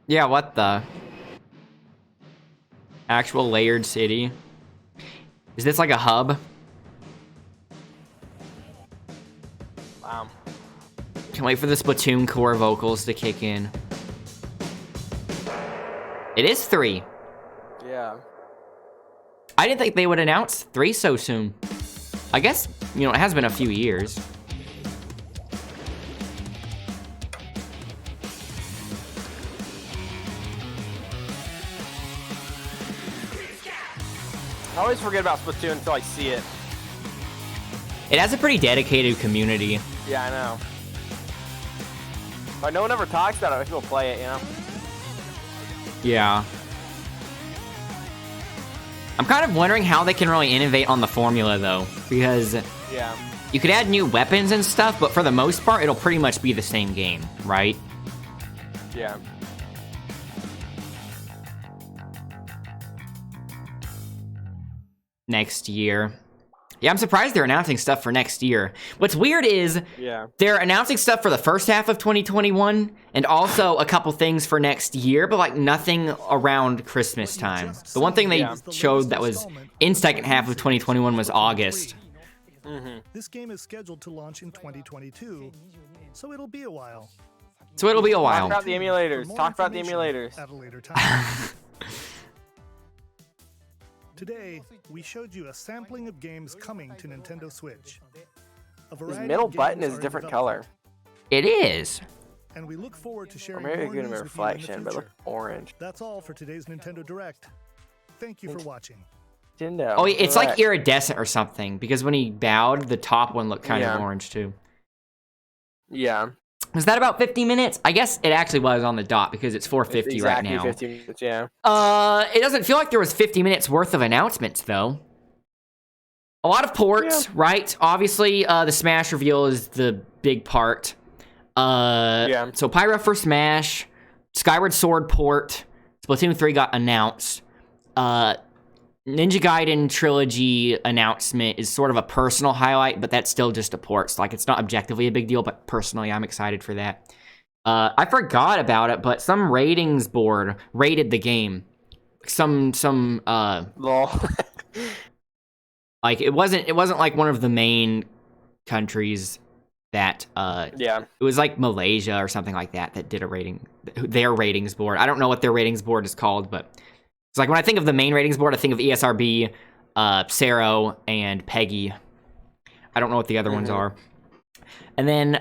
[SPEAKER 1] Yeah, what the? Actual layered city. Is this like a hub?
[SPEAKER 2] Wow.
[SPEAKER 1] Can't wait for the Splatoon core vocals to kick in. It is 3.
[SPEAKER 2] Yeah.
[SPEAKER 1] I didn't think they would announce 3 so soon. I guess, you know, it has been a few years.
[SPEAKER 2] I always forget about Splatoon until I see it.
[SPEAKER 1] It has a pretty dedicated community.
[SPEAKER 2] Yeah, I know. But no one ever talks about it when people play it, you know?
[SPEAKER 1] Yeah. I'm kind of wondering how they can really innovate on the formula, though. Because
[SPEAKER 2] yeah,
[SPEAKER 1] you could add new weapons and stuff, but for the most part, it'll pretty much be the same game, right?
[SPEAKER 2] Yeah.
[SPEAKER 1] Next year. Yeah, I'm surprised they're announcing stuff for next year. What's weird is they're announcing stuff for the first half of 2021 and also a couple things for next year, but like nothing around Christmas time. The one thing they showed that was in second half of 2021 was August.
[SPEAKER 5] This game is scheduled to launch in 2022, so it'll be a while.
[SPEAKER 1] So it'll be a while.
[SPEAKER 2] Talk about the emulators. Talk about the emulators.
[SPEAKER 5] At a later time. Today, we showed you a sampling of games coming to Nintendo Switch.
[SPEAKER 2] This middle button is a different color.
[SPEAKER 1] It is.
[SPEAKER 5] And we look forward to sharing
[SPEAKER 2] or maybe
[SPEAKER 5] more
[SPEAKER 2] give
[SPEAKER 5] news
[SPEAKER 2] them a
[SPEAKER 5] with you in the
[SPEAKER 2] reflection, but
[SPEAKER 5] future.
[SPEAKER 2] look orange.
[SPEAKER 5] That's all for today's Nintendo Direct. Thank you for watching.
[SPEAKER 2] Nintendo.
[SPEAKER 1] Oh, it's like iridescent or something, because when he bowed, the top one looked kind of orange too.
[SPEAKER 2] Yeah.
[SPEAKER 1] Was that about 50 minutes? I guess it actually was on the dot because it's 4:50
[SPEAKER 2] exactly
[SPEAKER 1] right now.
[SPEAKER 2] 50 minutes, yeah.
[SPEAKER 1] It doesn't feel like there was 50 minutes worth of announcements though. A lot of ports, right? Obviously, the Smash reveal is the big part. So Pyra for Smash, Skyward Sword port, Splatoon 3 got announced. Ninja Gaiden trilogy announcement is sort of a personal highlight, but that's still just a port. So, like, it's not objectively a big deal, but personally, I'm excited for that. I forgot about it, but some ratings board rated the game.
[SPEAKER 2] Lol.
[SPEAKER 1] Like it wasn't like one of the main countries that
[SPEAKER 2] yeah.
[SPEAKER 1] It was like Malaysia or something like that did a rating, their ratings board. I don't know what their ratings board is called, but it's like when I think of the main ratings board, I think of ESRB, Saro, and Peggy. I don't know what the other ones are. And then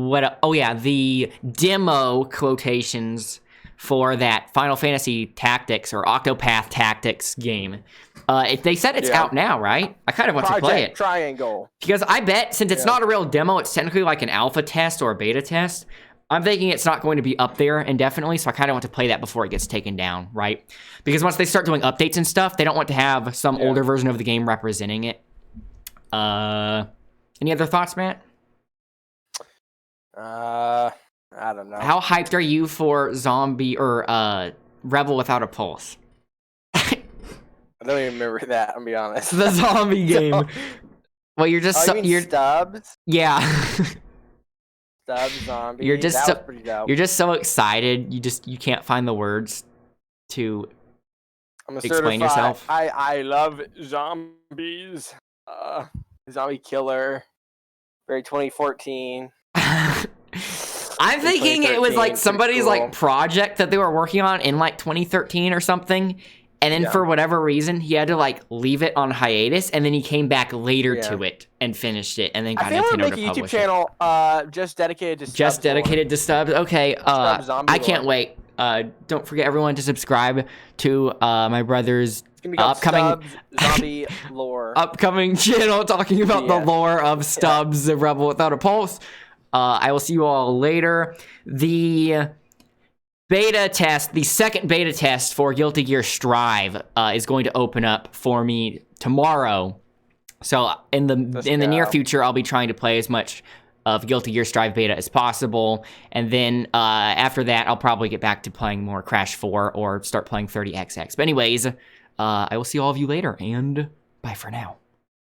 [SPEAKER 1] what? Oh yeah, the demo quotations for that Final Fantasy Tactics or Octopath Tactics game. They said it's out now, right? I kind of want to play it.
[SPEAKER 2] Triangle.
[SPEAKER 1] Because I bet since it's not a real demo, it's technically like an alpha test or a beta test. I'm thinking it's not going to be up there indefinitely, so I kind of want to play that before it gets taken down, right? Because once they start doing updates and stuff, they don't want to have some older version of the game representing it. Any other thoughts, Matt?
[SPEAKER 2] I don't know.
[SPEAKER 1] How hyped are you for Zombie or Rebel Without a Pulse?
[SPEAKER 2] I don't even remember that, I'm gonna be honest.
[SPEAKER 1] The zombie game. Well, you're just
[SPEAKER 2] you're Stubbs?
[SPEAKER 1] Yeah.
[SPEAKER 2] Stubbs zombie.
[SPEAKER 1] You're just
[SPEAKER 2] that was pretty dope.
[SPEAKER 1] You're just so excited. You can't find the words to explain yourself.
[SPEAKER 2] I love zombies. Zombie killer. Very 2014.
[SPEAKER 1] I'm thinking it was like somebody's like project that they were working on in like 2013 or something. And then for whatever reason, he had to like leave it on hiatus, and then he came back later to it and finished it, and then got Nintendo to publish
[SPEAKER 2] a YouTube channel just dedicated to Stubbs.
[SPEAKER 1] Just dedicated to Stubbs. Okay, I can't wait. Don't forget everyone to subscribe to my brother's upcoming
[SPEAKER 2] zombie lore.
[SPEAKER 1] Upcoming channel talking about the lore of Stubbs, the Rebel Without a Pulse. I will see you all later. The beta test, the second beta test for Guilty Gear Strive is going to open up for me tomorrow. So in the near future, I'll be trying to play as much of Guilty Gear Strive beta as possible. And then after that, I'll probably get back to playing more Crash 4 or start playing 30XX. But anyways, I will see all of you later, and bye for now.